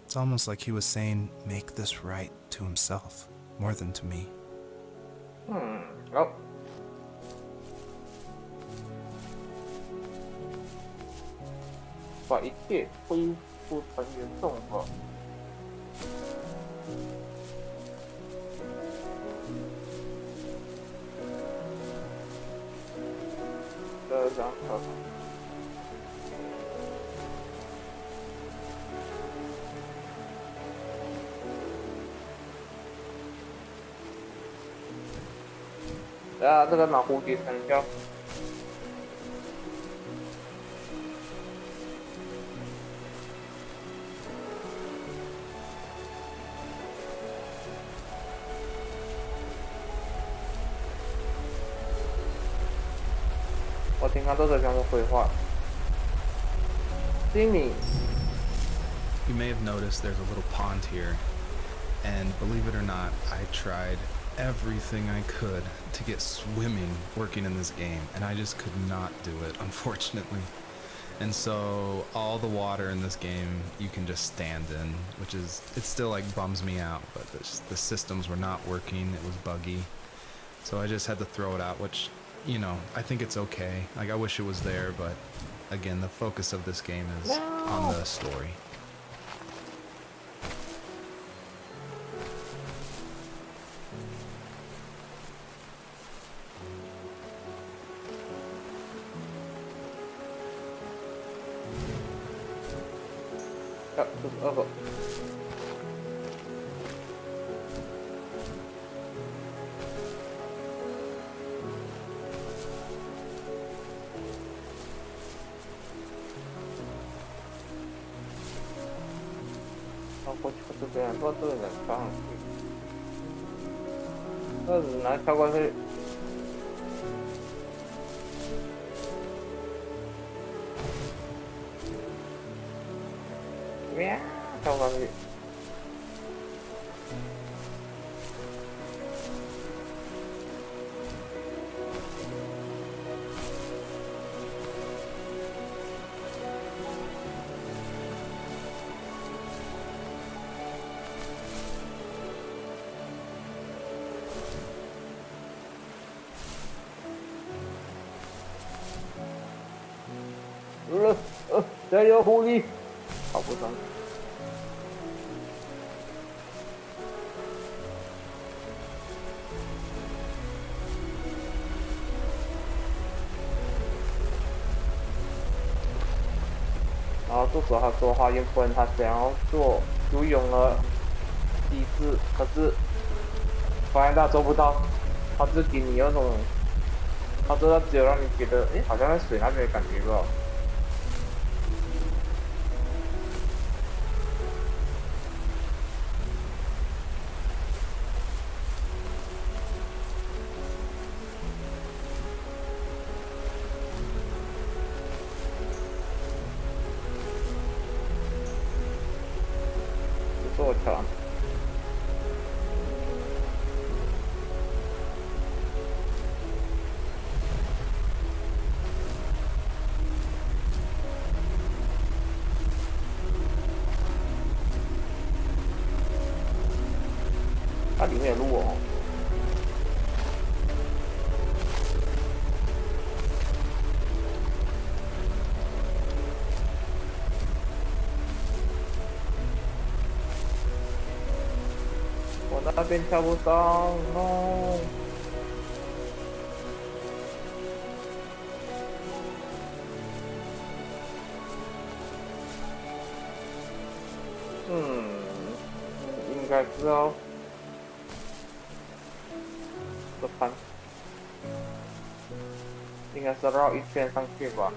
It's almost like he was saying, "Make this right," to himself, more than to me. Oh. 把一切恢复成原状吧。这张好。啊，这个拿蝴蝶成交。我听他都在讲着废话。Jimmy. You may have noticed there's a little pond here, and believe it or not, I tried everything I could to get swimming working in this game, and I just could not do it, unfortunately. And so all the water in this game you can just stand in, which is, it still like bums me out, but the systems were not working, it was buggy. So I just had to throw it out, which, you know, I think it's okay. Like, I wish it was there, but again, the focus of this game is on the story. Yep, this is over. Aku cukup dengan foto dan sekarang nah coba sih ya coba sih 这有狐狸，跑不上。然后助手他说他原本他想要做游泳的机制，可是发现他做不到，他就给你那种，他做到只有让你觉得，诶，好像在水那边的感觉吧。这是我调。它里面有路哦。我那边跳不上哦。应该是要这盘，应该是绕一圈上去吧。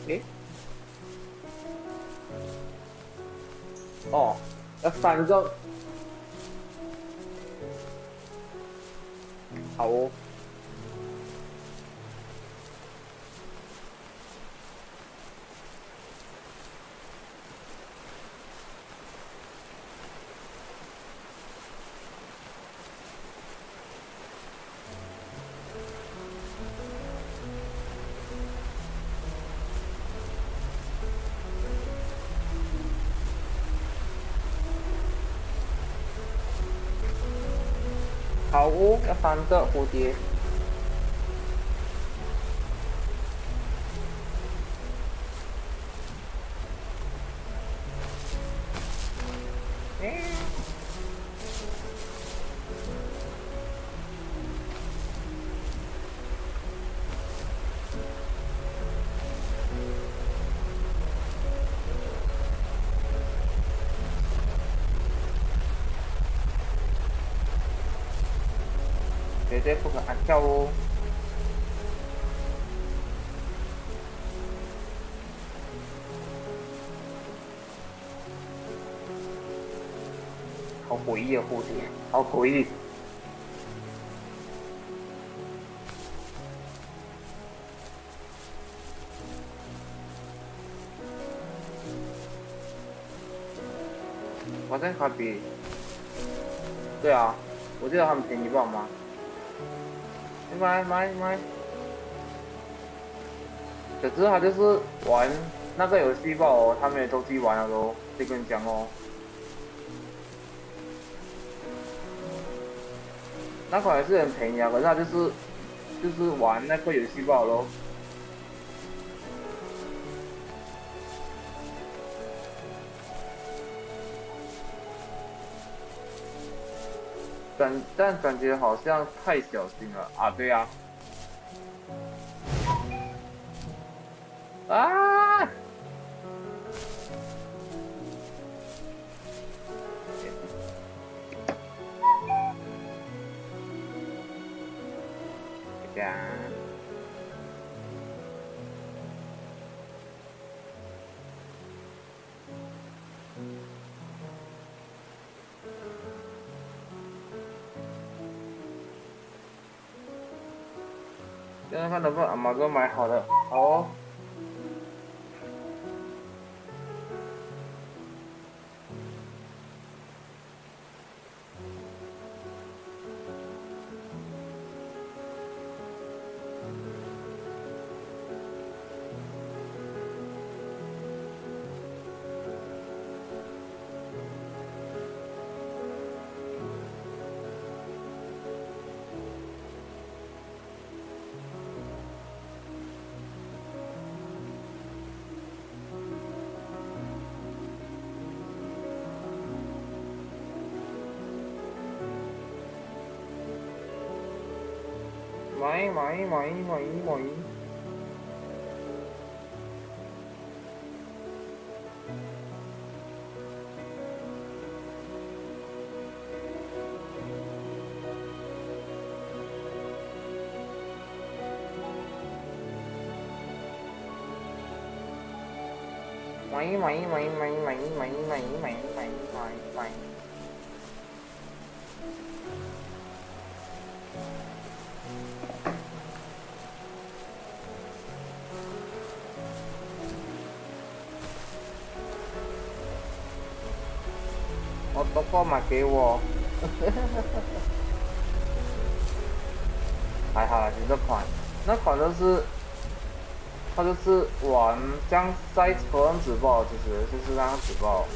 诶，哦，要3个，好哦。好哦，要3个蝴蝶。绝对不可按跳哦。好诡异的蝴蝶，好诡异。好像它比，对啊，我记得它很便宜吧吗？买。可是他就是玩那个游戏吧哦，他没有都去玩了咯，就跟你讲哦。那款也是很便宜啊，可是他就是玩那个游戏吧咯。但感觉好像太小心了啊！对呀、啊，这样，现在看能不能马哥买好了，好哦。买。我都购买给我，还好啦，就这款，那款就是它就是玩像赛车样子爆，其实就是那样子爆。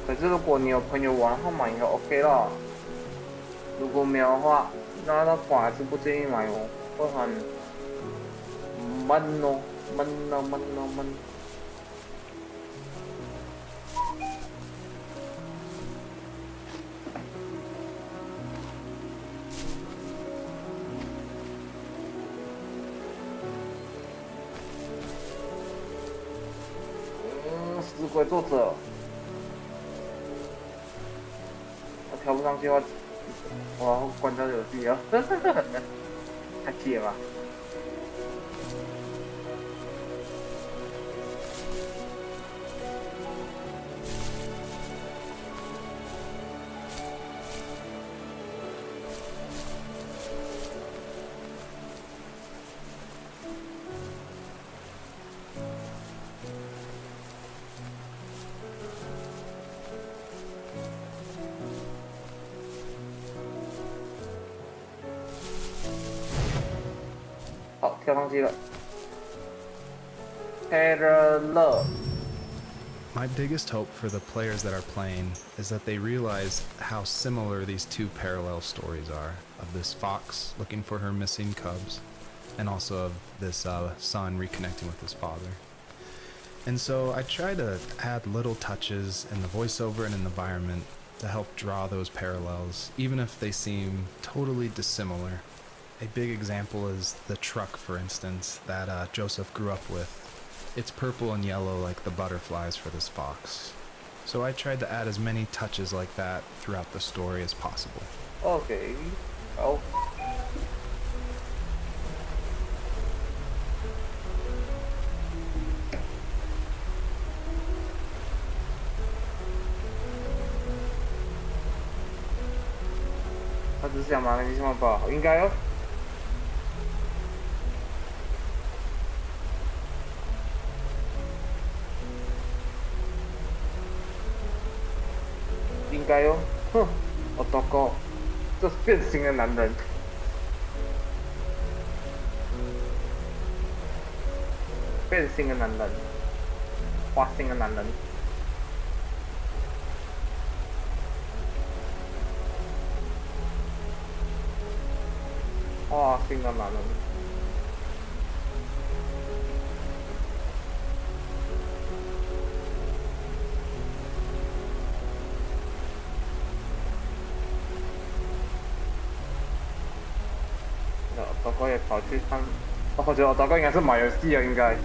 可是如果你有朋友玩的话买应该 OK 啦。如果没有的话，那款还是不建议买哦，会很闷哦，闷。死鬼作者。调不上去的话，我要关掉游戏啊！太气了吧！好，跳上去了。Parallel. My biggest hope for the players that are playing is that they realize how similar these two parallel stories are, of this fox looking for her missing cubs, and also of this son reconnecting with his father. And so I try to add little touches in the voiceover and in the environment to help draw those parallels, even if they seem totally dissimilar. A big example is the truck, for instance, that Joseph grew up with. It's purple and yellow like the butterflies for this fox. So I tried to add as many touches like that throughout the story as possible. Okay. Oh. 他只是想把那些地方包好，应该哦。应该哦，哼，我糟糕，这是变形的男人。变形的男人，花心的男人。花心的男人。糟糕也跑去看，我觉得我糟糕应该是买游戏了，应该。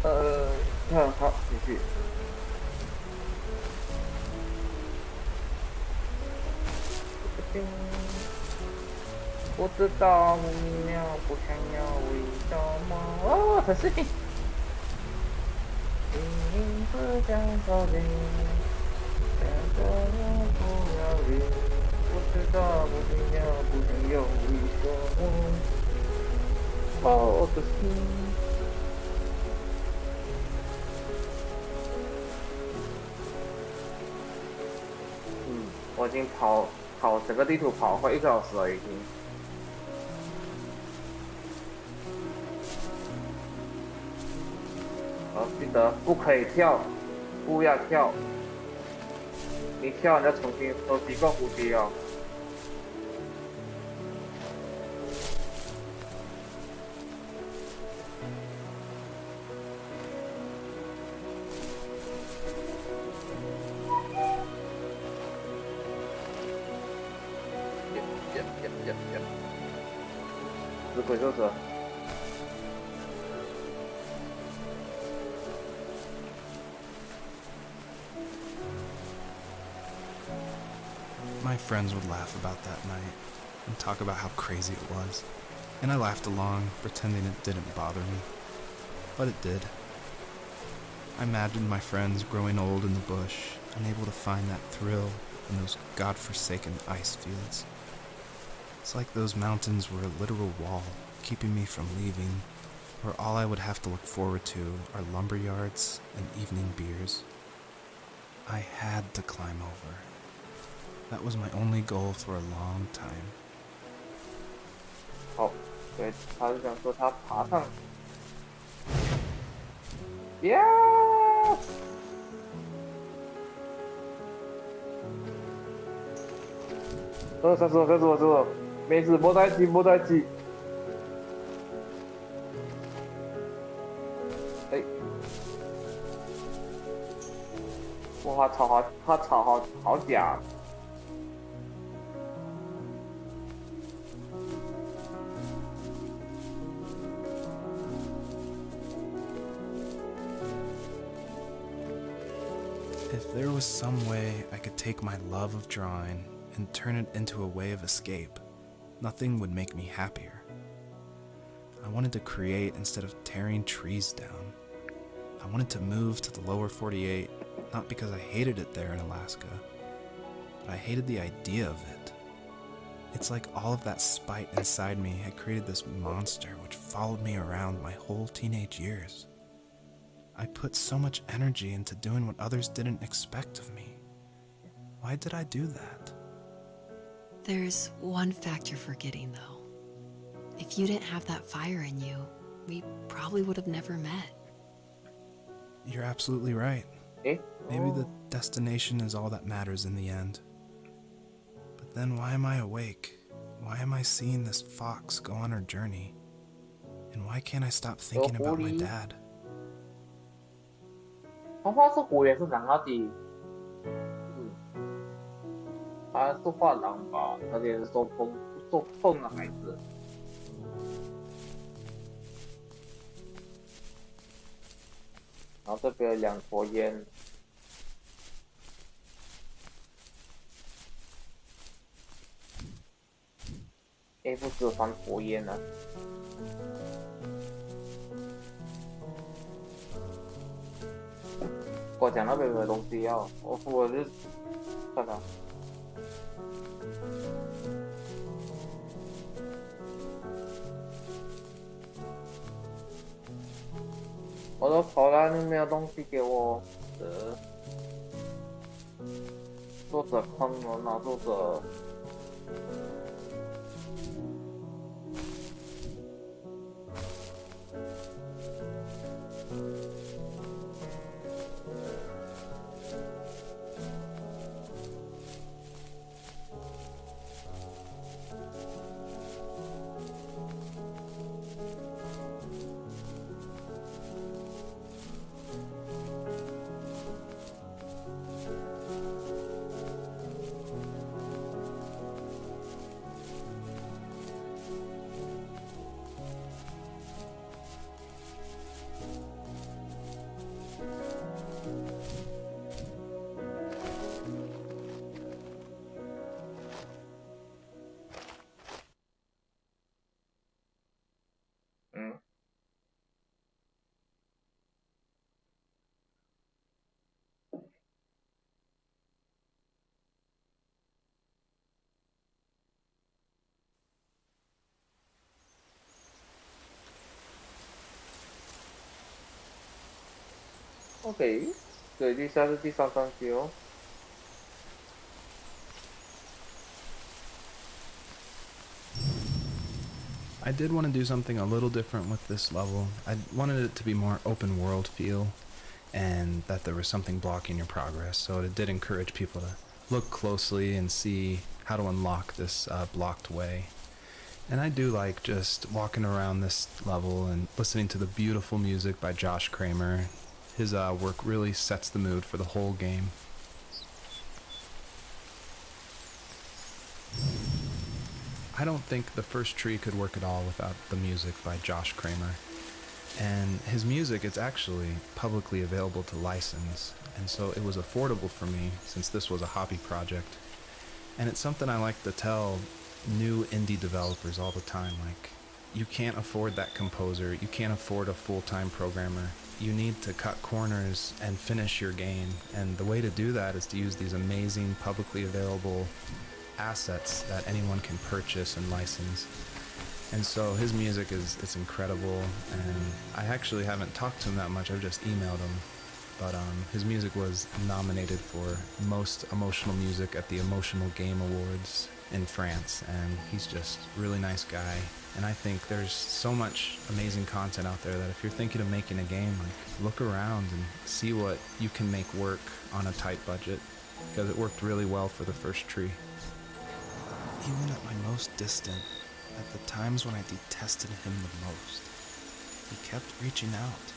好，继续。不知道你要不想要为什么？哦，可是你不想逃离，想说要不要离？不知道不想要为什么？我的心。我已经跑整个地图跑快1个小时了，已经。记得不可以跳，不要跳，你跳你要重新收集个蝴蝶哦。死鬼作者。My friends would laugh about that night and talk about how crazy it was, and I laughed along, pretending it didn't bother me. But it did. I imagined my friends growing old in the bush, unable to find that thrill in those godforsaken ice fields. It's like those mountains were a literal wall, keeping me from leaving, where all I would have to look forward to are lumber yards and evening beers. I had to climb over. That was my only goal for a long time. 好，对，他是想说他爬上。Yes！ 杀死我！没事，没代志。哎，哇，他草好假。If there was some way I could take my love of drawing and turn it into a way of escape, nothing would make me happier. I wanted to create instead of tearing trees down. I wanted to move to the lower 48, not because I hated it there in Alaska, but I hated the idea of it. It's like all of that spite inside me had created this monster which followed me around my whole teenage years. I put so much energy into doing what others didn't expect of me. Why did I do that? There's one fact you're forgetting, though. If you didn't have that fire in you, we probably would have never met. You're absolutely right. Eh? Maybe the destination is all that matters in the end. But then why am I awake? Why am I seeing this fox go on her journey? And why can't I stop thinking about my dad? 他画是虎也是狼啊的，他是画狼吧，而且是受风的孩子。然后这边有2坨烟。不只有3坨烟呢。我讲那边有没有东西要？我就看看。我都跑了，你没有东西给我。作者坑了，哪作者？ OK，对，地下是第三章节哦。I did want to do something a little different with this level. I wanted it to be more open world feel, and that there was something blocking your progress, so it did encourage people to look closely and see how to unlock this blocked way. And I do like just walking around this level and listening to the beautiful music by Josh Kramer. His work really sets the mood for the whole game. I don't think the first tree could work at all without the music by Josh Kramer. And his music is actually publicly available to license, and so it was affordable for me since this was a hobby project. And it's something I like to tell new indie developers all the time, like, you can't afford that composer, you can't afford a full-time programmer. You need to cut corners and finish your game, and the way to do that is to use these amazing publicly available assets that anyone can purchase and license. And so his music it's incredible, and I actually haven't talked to him that much, I've just emailed him. But his music was nominated for Most Emotional Music at the Emotional Game Awards in France, and he's just a really nice guy. And I think there's so much amazing content out there that if you're thinking of making a game, like, look around and see what you can make work on a tight budget, because it worked really well for the first tree. Even at my most distant, at the times when I detested him the most, he kept reaching out.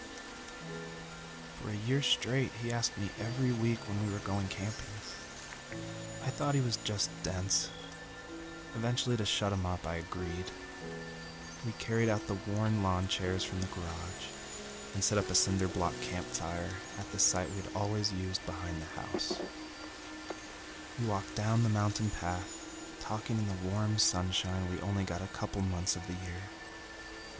For a year straight, he asked me every week when we were going camping. I thought he was just dense. Eventually, to shut him up, I agreed. We carried out the worn lawn chairs from the garage and set up a cinder block campfire at the site we'd always used behind the house. We walked down the mountain path, talking in the warm sunshine we only got a couple months of the year.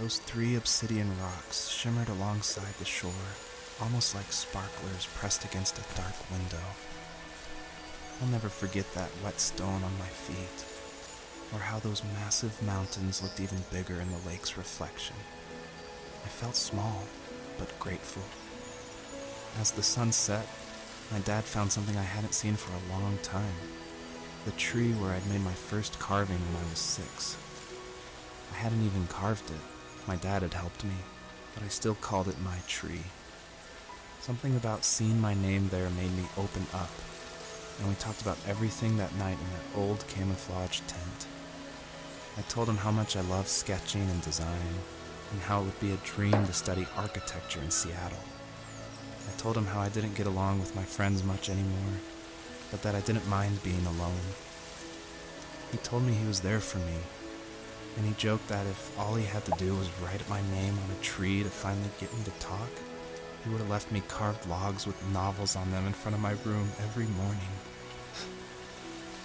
Those 3 obsidian rocks shimmered alongside the shore, almost like sparklers pressed against a dark window. I'll never forget that wet stone on my feet, or how those massive mountains looked even bigger in the lake's reflection. I felt small, but grateful. As the sun set, my dad found something I hadn't seen for a long time. The tree where I'd made my first carving when I was 6. I hadn't even carved it. My dad had helped me, but I still called it my tree. Something about seeing my name there made me open up, and we talked about everything that night in that old camouflage tent. I told him how much I loved sketching and design, and how it would be a dream to study architecture in Seattle. I told him how I didn't get along with my friends much anymore, but that I didn't mind being alone. He told me he was there for me, and he joked that if all he had to do was write my name on a tree to finally get me to talk, he would have left me carved logs with novels on them in front of my room every morning.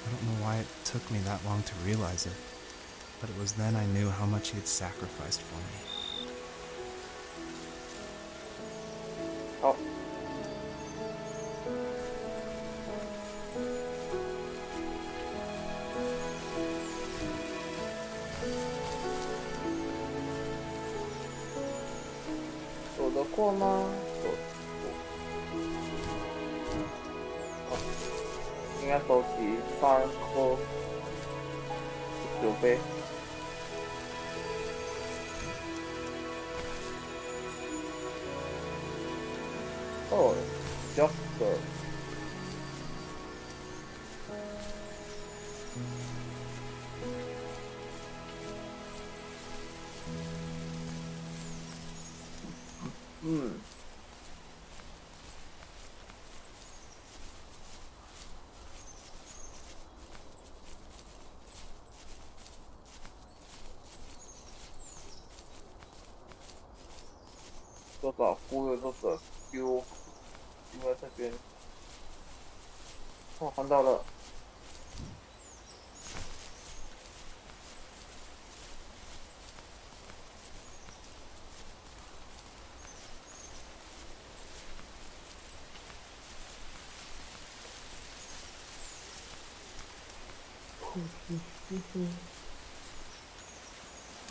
I don't know why it took me that long to realize it, but it was then I knew how much he had sacrificed for me. Oh.走得过吗？走。哦，应该收集3颗19杯。哦，Jasper。嗯。多少忽悠多少丢在这边。哦，看到了。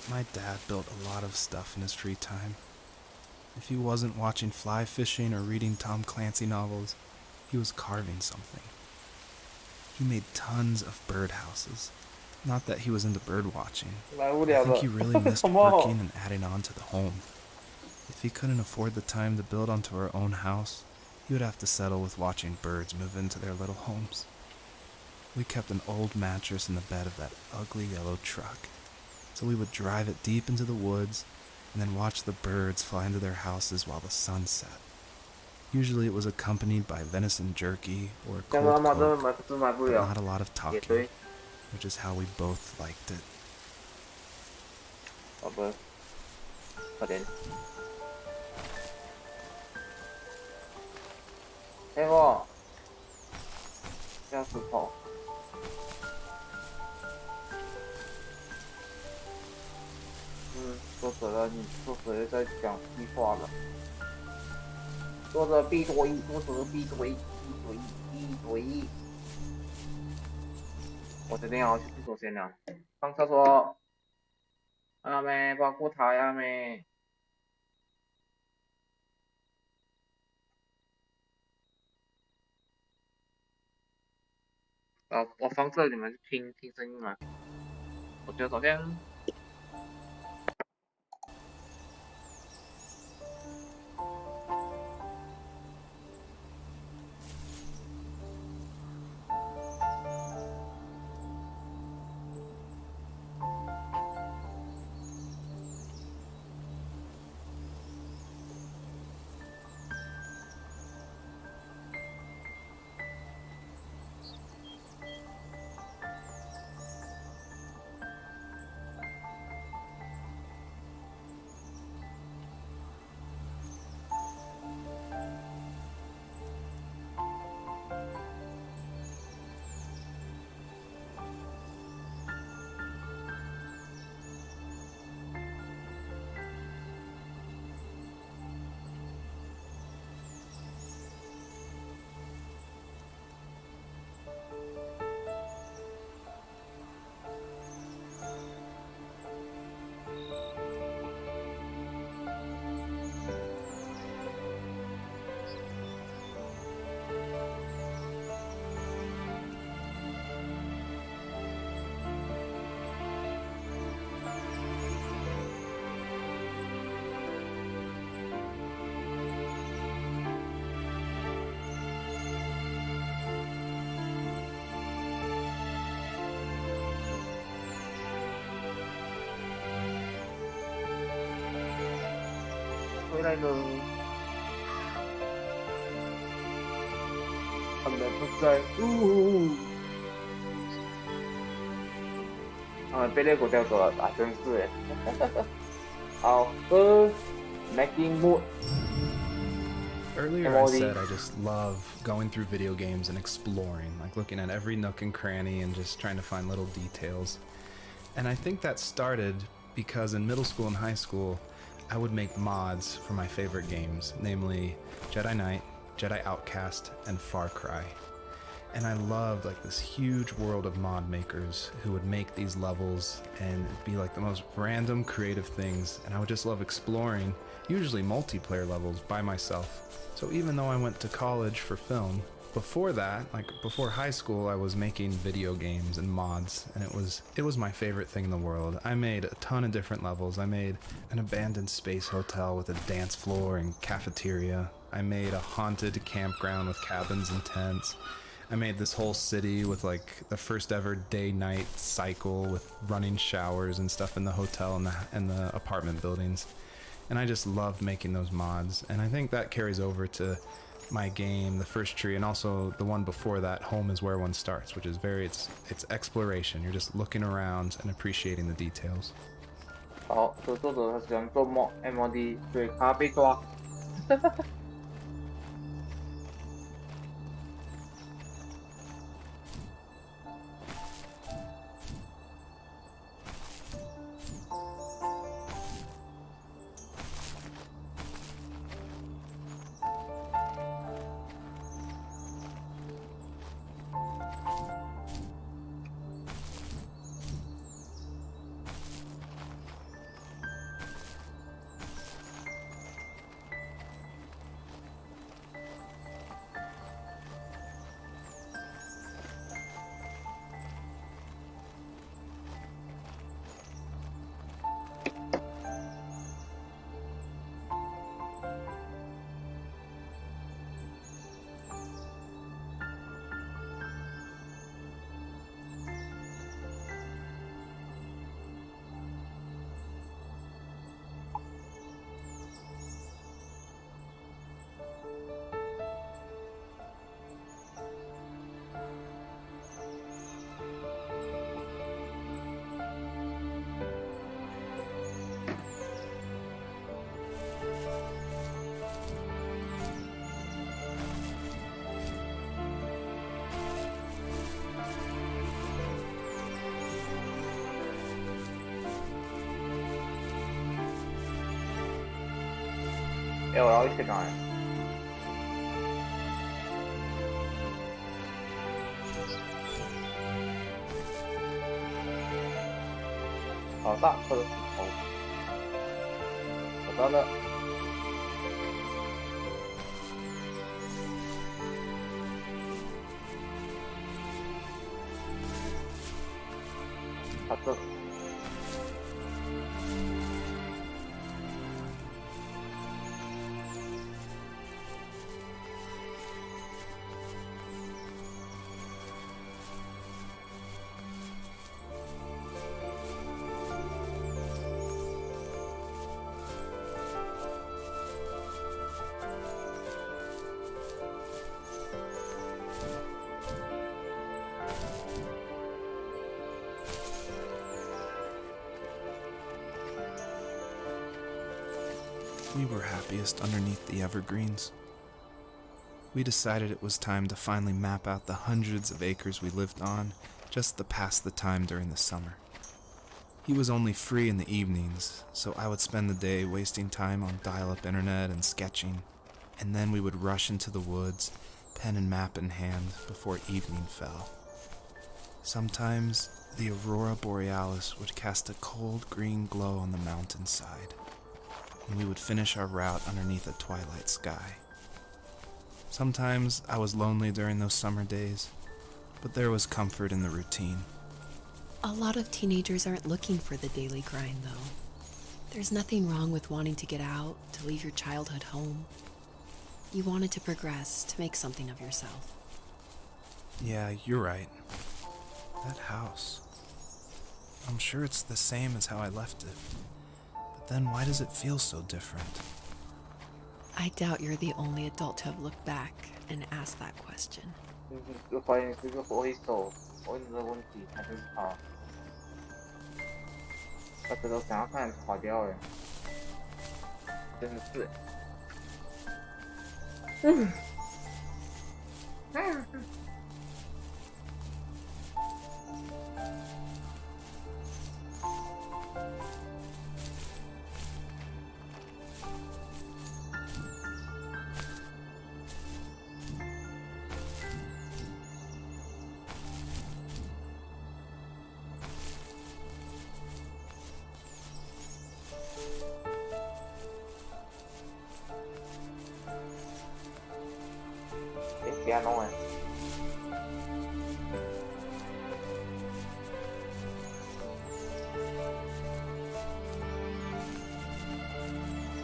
My dad built a lot of stuff in his free time. If he wasn't watching fly fishing or reading Tom Clancy novels, he was carving something. He made tons of birdhouses. Not that he was into bird watching. 蛮无 I 聊 think 的 he really missed 什么 working and adding on to the home. If he couldn't afford the time to build onto our own house, he would have to settle with watching birds move into their little homes. We kept an old mattress in the bed of that ugly yellow truck, so we would drive it deep into the woods and then watch the birds fly into their houses while the sun set. Usually it was accompanied by venison jerky or 这样的 cold 话真 coke, 买不是买不 but 了 not a lot of 也 talking, 对 which is how we both liked it. 宝贝快点黑不不要石头作者又在讲屁话了作者闭嘴作者闭嘴闭嘴我决定要去厕所先了上厕所阿妹保护他呀妹我放这你们听声音嘛我觉得首先回来了，他们不在，被猎狗叼走了啊，真是哎。好，making mood。 Earlier I said I just love going through video games and exploring, like looking at every nook and cranny and just trying to find little details. And I think that started because in middle school and high school, I would make mods for my favorite games, namely Jedi Knight, Jedi Outcast, and Far Cry. And I loved like this huge world of mod makers who would make these levels and be like the most random creative things, and I would just love exploring, usually multiplayer levels by myself. So even though I went to college for film, before that, like before high school, I was making video games and mods, and it was my favorite thing in the world. I made a ton of different levels. I made an abandoned space hotel with a dance floor and cafeteria. I made a haunted campground with cabins and tents. I made this whole city with like the first ever day-night cycle with running showers and stuff in the hotel and the apartment buildings. And I just loved making those mods, and I think that carries over to my game, The First Tree, and also the one before that, Home is Where One Starts, which is it's exploration. You're just looking around and appreciating the details. 好，这作者他喜欢做MOD，对，他被抓。哎，我要去哪里？好大颗的石头，找到了。好的。We were happiest underneath the evergreens. We decided it was time to finally map out the hundreds of acres we lived on just to pass the time during the summer. He was only free in the evenings, so I would spend the day wasting time on dial-up internet and sketching, and then we would rush into the woods, pen and map in hand, before evening fell. Sometimes, the aurora borealis would cast a cold green glow on the mountainside, and we would finish our route underneath a twilight sky. Sometimes I was lonely during those summer days, but there was comfort in the routine. A lot of teenagers aren't looking for the daily grind, though. There's nothing wrong with wanting to get out, to leave your childhood home. You wanted to progress, to make something of yourself. Yeah, you're right. That house. I'm sure it's the same as how I left it. But then why does it feel so different? I doubt you're the only adult to have looked back and asked that question. 就发现这个回手回的问题，还是他，他这都想要看垮掉哎，真的是。给他弄哎。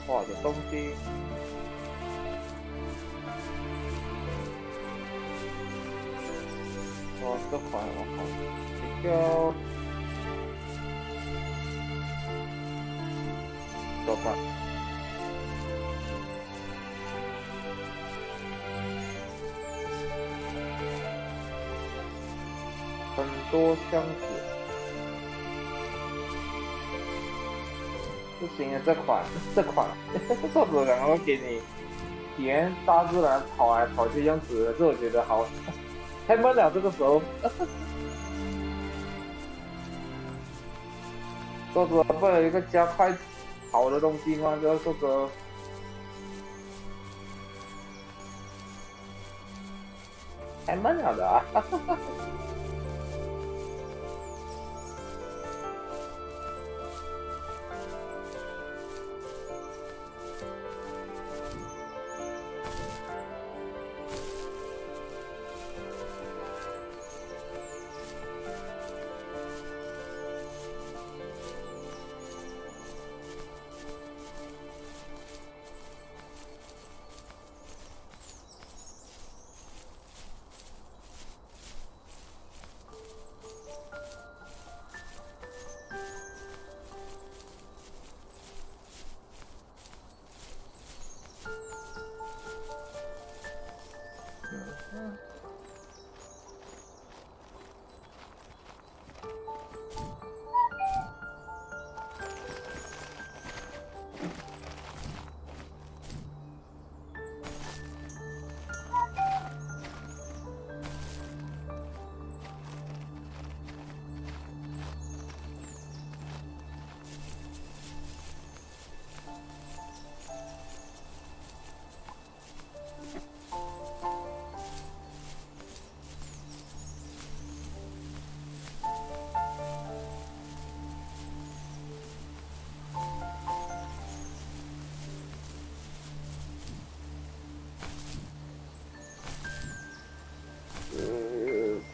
哇，有东西。哇，这款我靠，比较多款。很多箱子，不行啊！这款，作者然后给你体验大自然跑来跑去样子，这我觉得好太闷了。这个时候，作者不有一个加快跑的东西吗？这个作者太闷了的啊！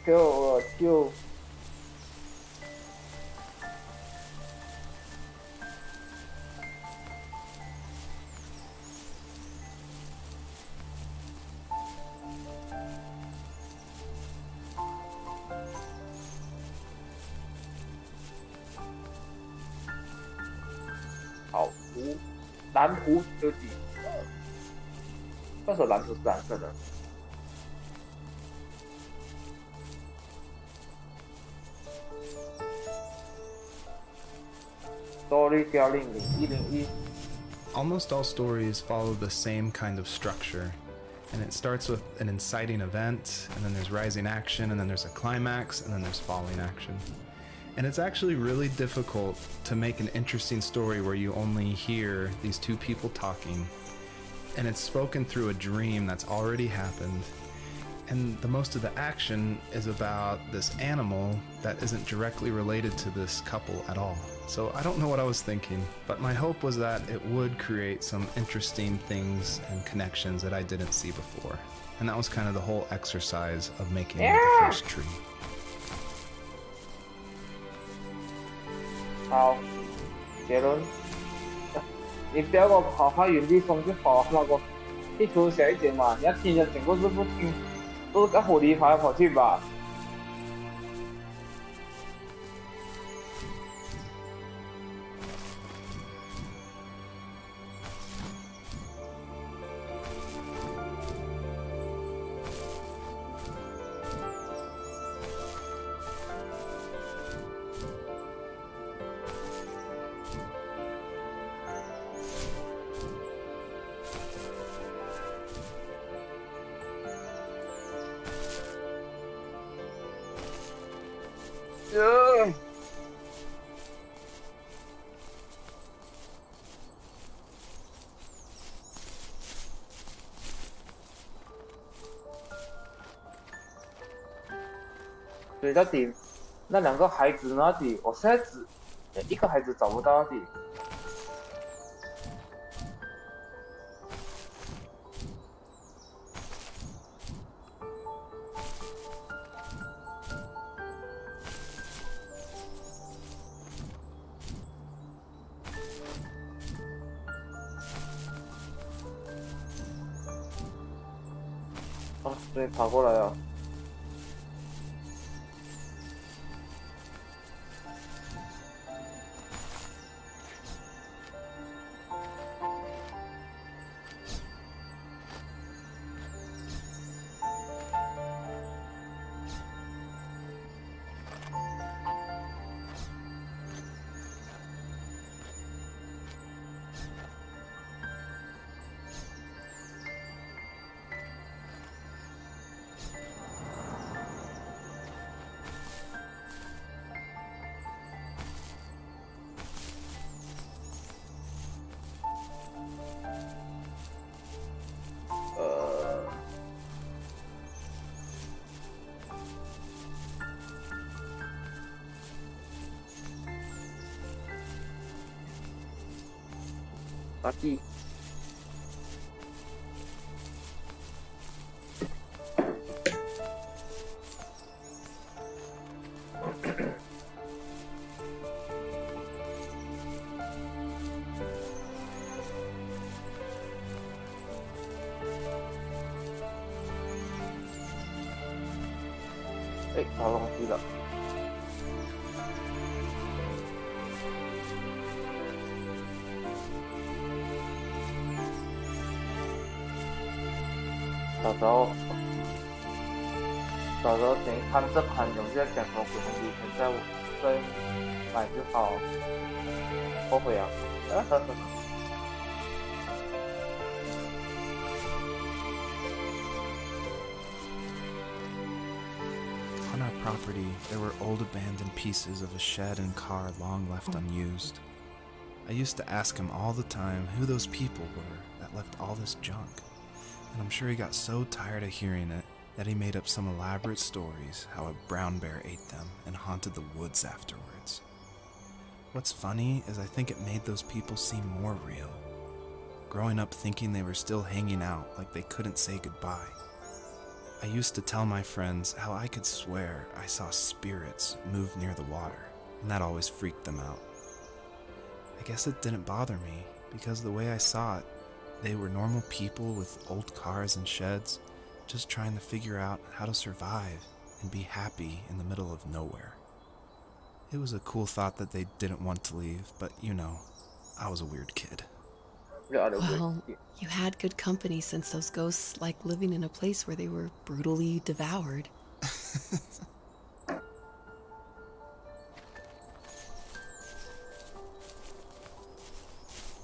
给我救！好，蓝图休息。为什么蓝图是蓝色的？Storytelling 0101。 Almost all stories follow the same kind of structure, and it starts with an inciting event, and then there's rising action, and then there's a climax, and then there's falling action. And it's actually really difficult to make an interesting story where you only hear these two people talking, and it's spoken through a dream that's already happened, and the most of the action is about this animal that isn't directly related to this couple at all. So I don't know what I was thinking, but my hope was that it would create some interesting things and connections that I didn't see before. And that was kind of the whole exercise of making the first tree. 好，结论。你不要给我跑到原地冲就好了，那个地图小一点嘛，你要听着整个字不听，都是跟狐狸跑来跑去吧。所以到底那两个孩子哪里？我现在只一个孩子找不到哪里。哦，对，跑过来了。垃圾。哎，找到东西了。到时候等看这款游戏在讲什么鬼东西，再买就好。后悔啊！On our property, there were old abandoned pieces of a shed and car long left unused. I used to ask him all the time who those people were that left all this junk, and I'm sure he got so tired of hearing it that he made up some elaborate stories how a brown bear ate them and haunted the woods afterwards. What's funny is I think it made those people seem more real, growing up thinking they were still hanging out like they couldn't say goodbye. I used to tell my friends how I could swear I saw spirits move near the water, and that always freaked them out. I guess it didn't bother me, because the way I saw it, they were normal people with old cars and sheds, just trying to figure out how to survive and be happy in the middle of nowhere. It was a cool thought that they didn't want to leave, but you know, I was a weird kid. Well, you had good company since those ghosts like living in a place where they were brutally devoured.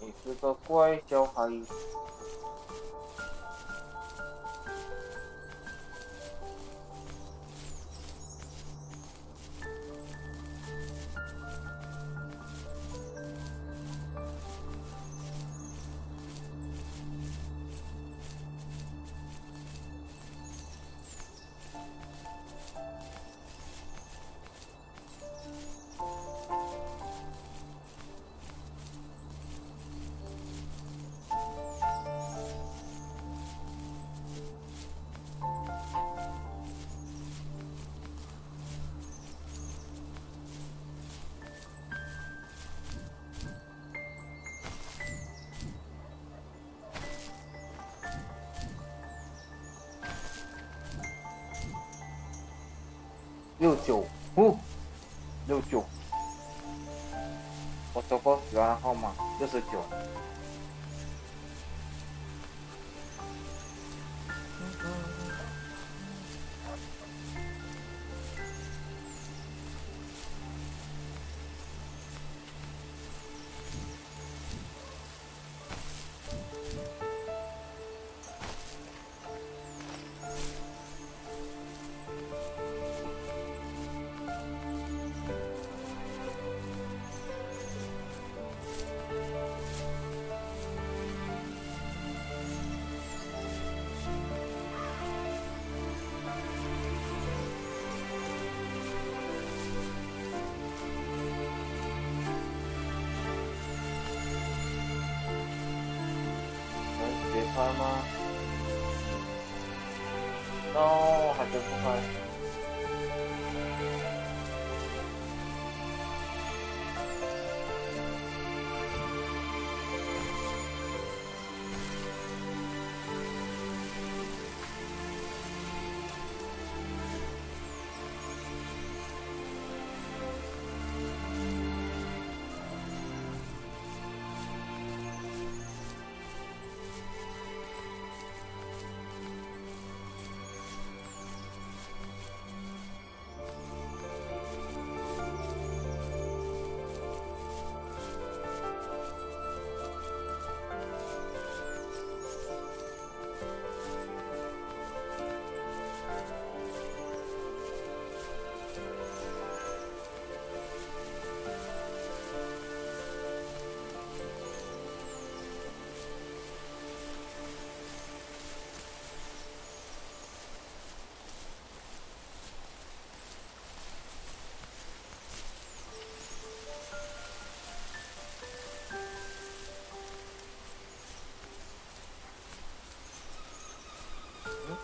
你是个乖小孩。69，69，我收过喜欢号码69。别开吗？哦，还真不开。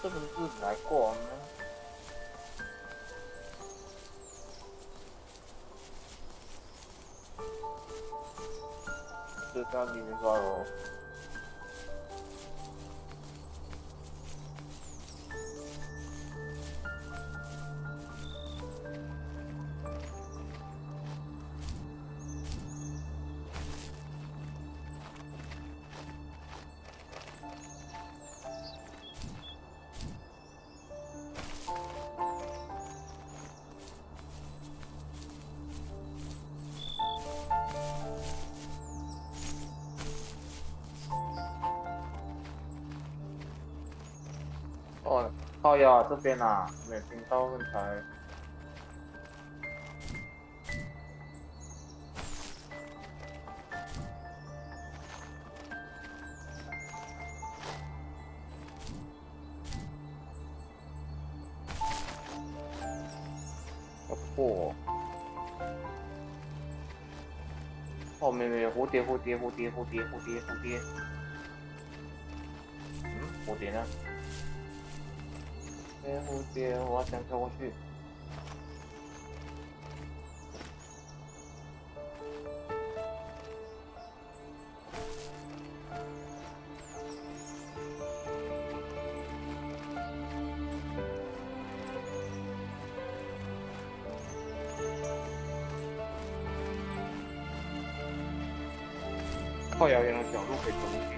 这不是来过吗？就这样里面抓喽。哦，靠呀，这边啊，没听到刚才。破。哦，没，蝴蝶。蝴蝶呢？蝴蝶，我想跳过去。靠遥远的小路可以走过去。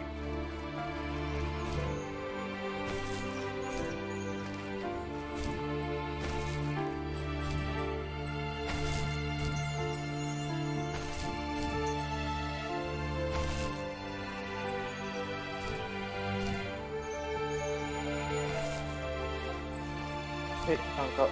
嘿，上课。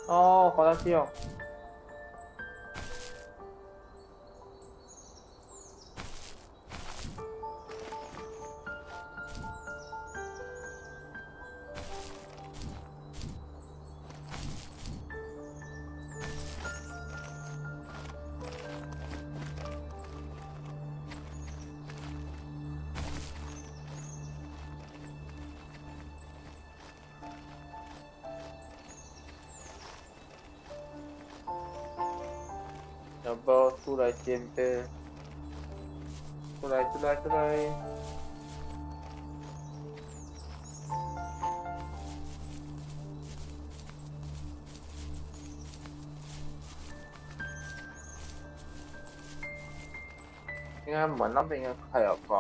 哦，好大气哦！要不要出来捡呗？出来！应该门那边应该开了吧？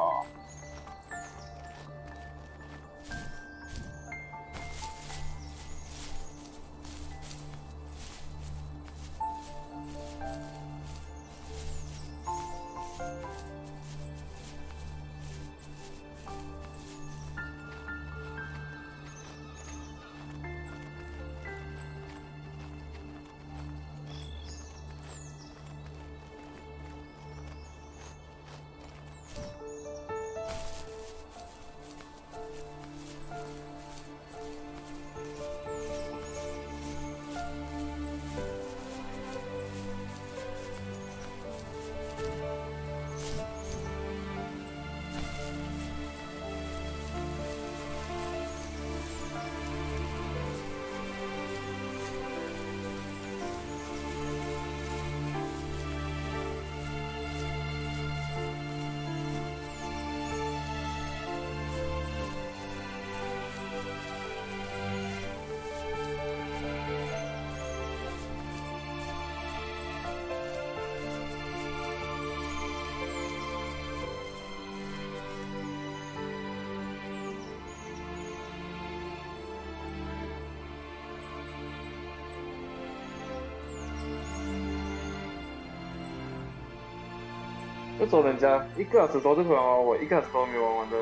为什么人家1个小时都是玩完，我1个小时都没玩完的？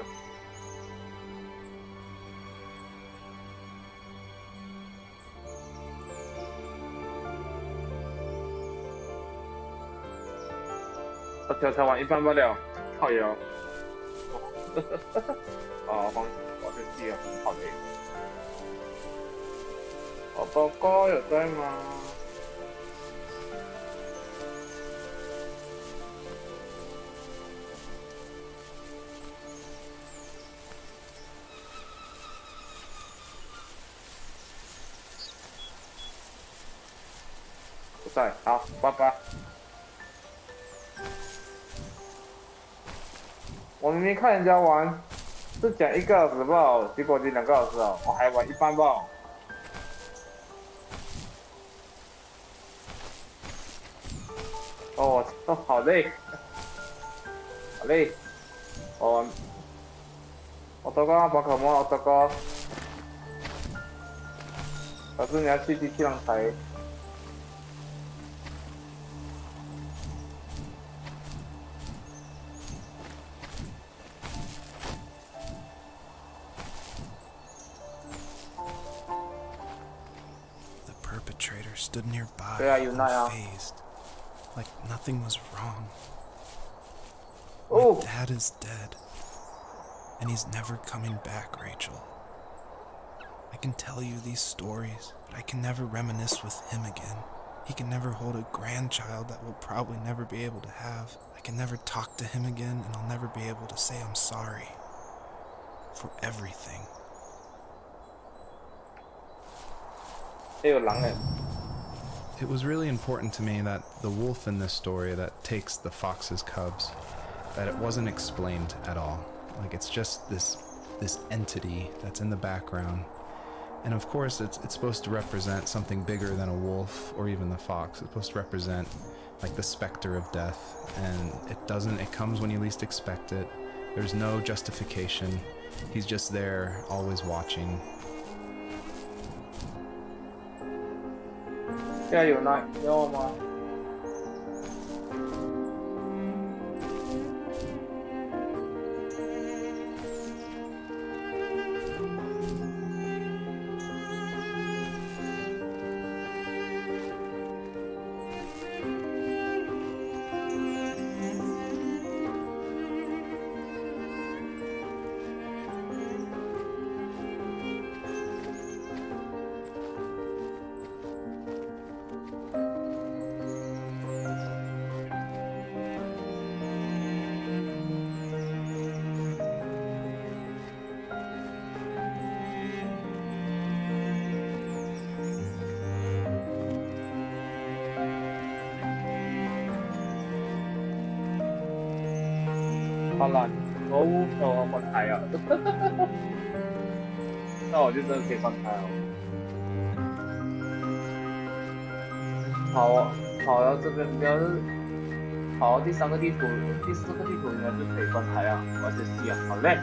我才玩一半不了，靠腰。啊，黄生气啊，好累。宝宝哥有在吗？不在，好，拜拜。我明明看人家玩是讲1个小时吧，结果就2个小时哦，我还玩一半吧。哦，好累，好累。我这个宝可梦，我这个，可是你要去机器人台。The perpetrator stood nearby, 对啊，有那样。 unfazed, like nothing was wrong. My 哦， dad is dead, and he's never coming back, Rachel. I can tell you these stories, but I can never reminisce with him again. He can never hold a grandchild that we'll probably never be able to have. I can never talk to him again, and I'll never be able to say I'm sorry for everything. 这有狼哎。 It was really important to me that the wolf in this story that takes the fox's cubs, that it wasn't explained at all. Like it's just this entity that's in the background. And of course it's supposed to represent something bigger than a wolf or even the fox. It's supposed to represent like the specter of death, and it comes when you least expect it. There's no justification. He's just there, always watching. 现在有那有吗？好了，我关台啊，那我就真的可以关台哦。跑到这边应该是跑到第3个地图、第4个地图应该就可以关台啊，而且是好累。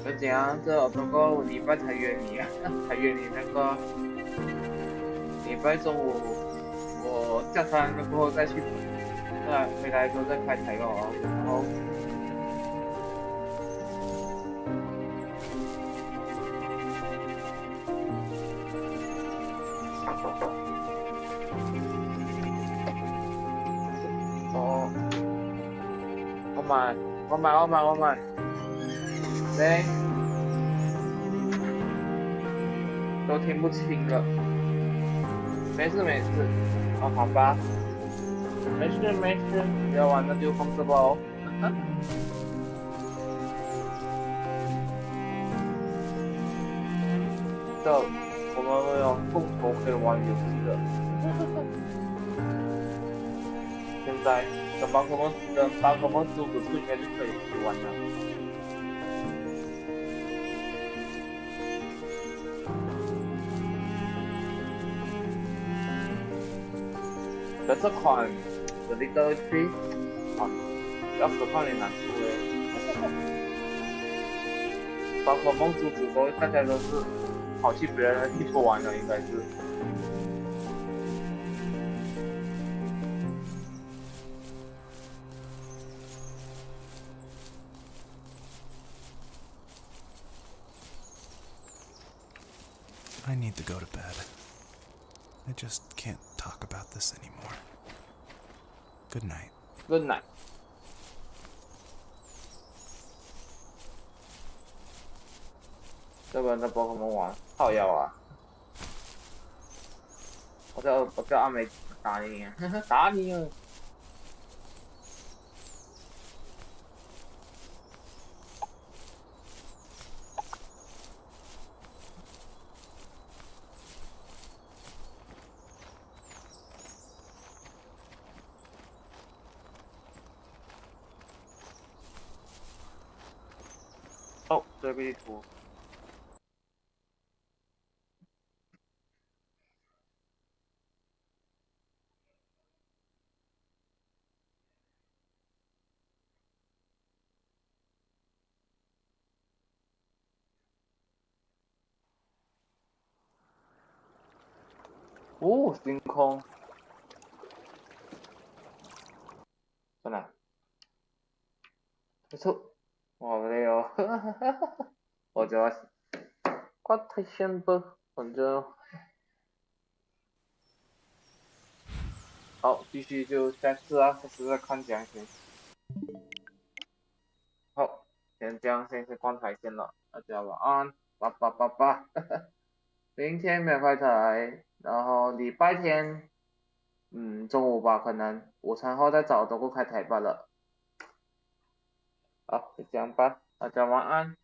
就这样，这不过礼拜才约你啊，才约你那个礼拜中午我下山了过后再去，回来之后再开台哦，然后哦，我买，对，都听不清了，没事，哦，好吧，没事，不要玩那就放这吧哦。这我们有共同可以玩游戏的。现在等宝可梦15出应该就可以去玩了。可这款的那个区啊，要实况有点难出诶。宝可梦阻止说大家都是跑去别人的地图玩了，应该是。I need to go to bed. I just can't talk about this anymore. Good night. Good night. 这个在宝可梦玩，靠腰啊！我叫阿美打你，打你啊！这个地图。哦，星空，真的，不错，我好累哦，我就要快太先吧，反正好，继续就下次啊，下次再看讲先。好，先这样，先关台先了，大家晚安，拜拜拜拜，明天没有开台，然后礼拜天，中午吧，可能午餐后再找都不开台罢了。好，就这样吧，大家晚安。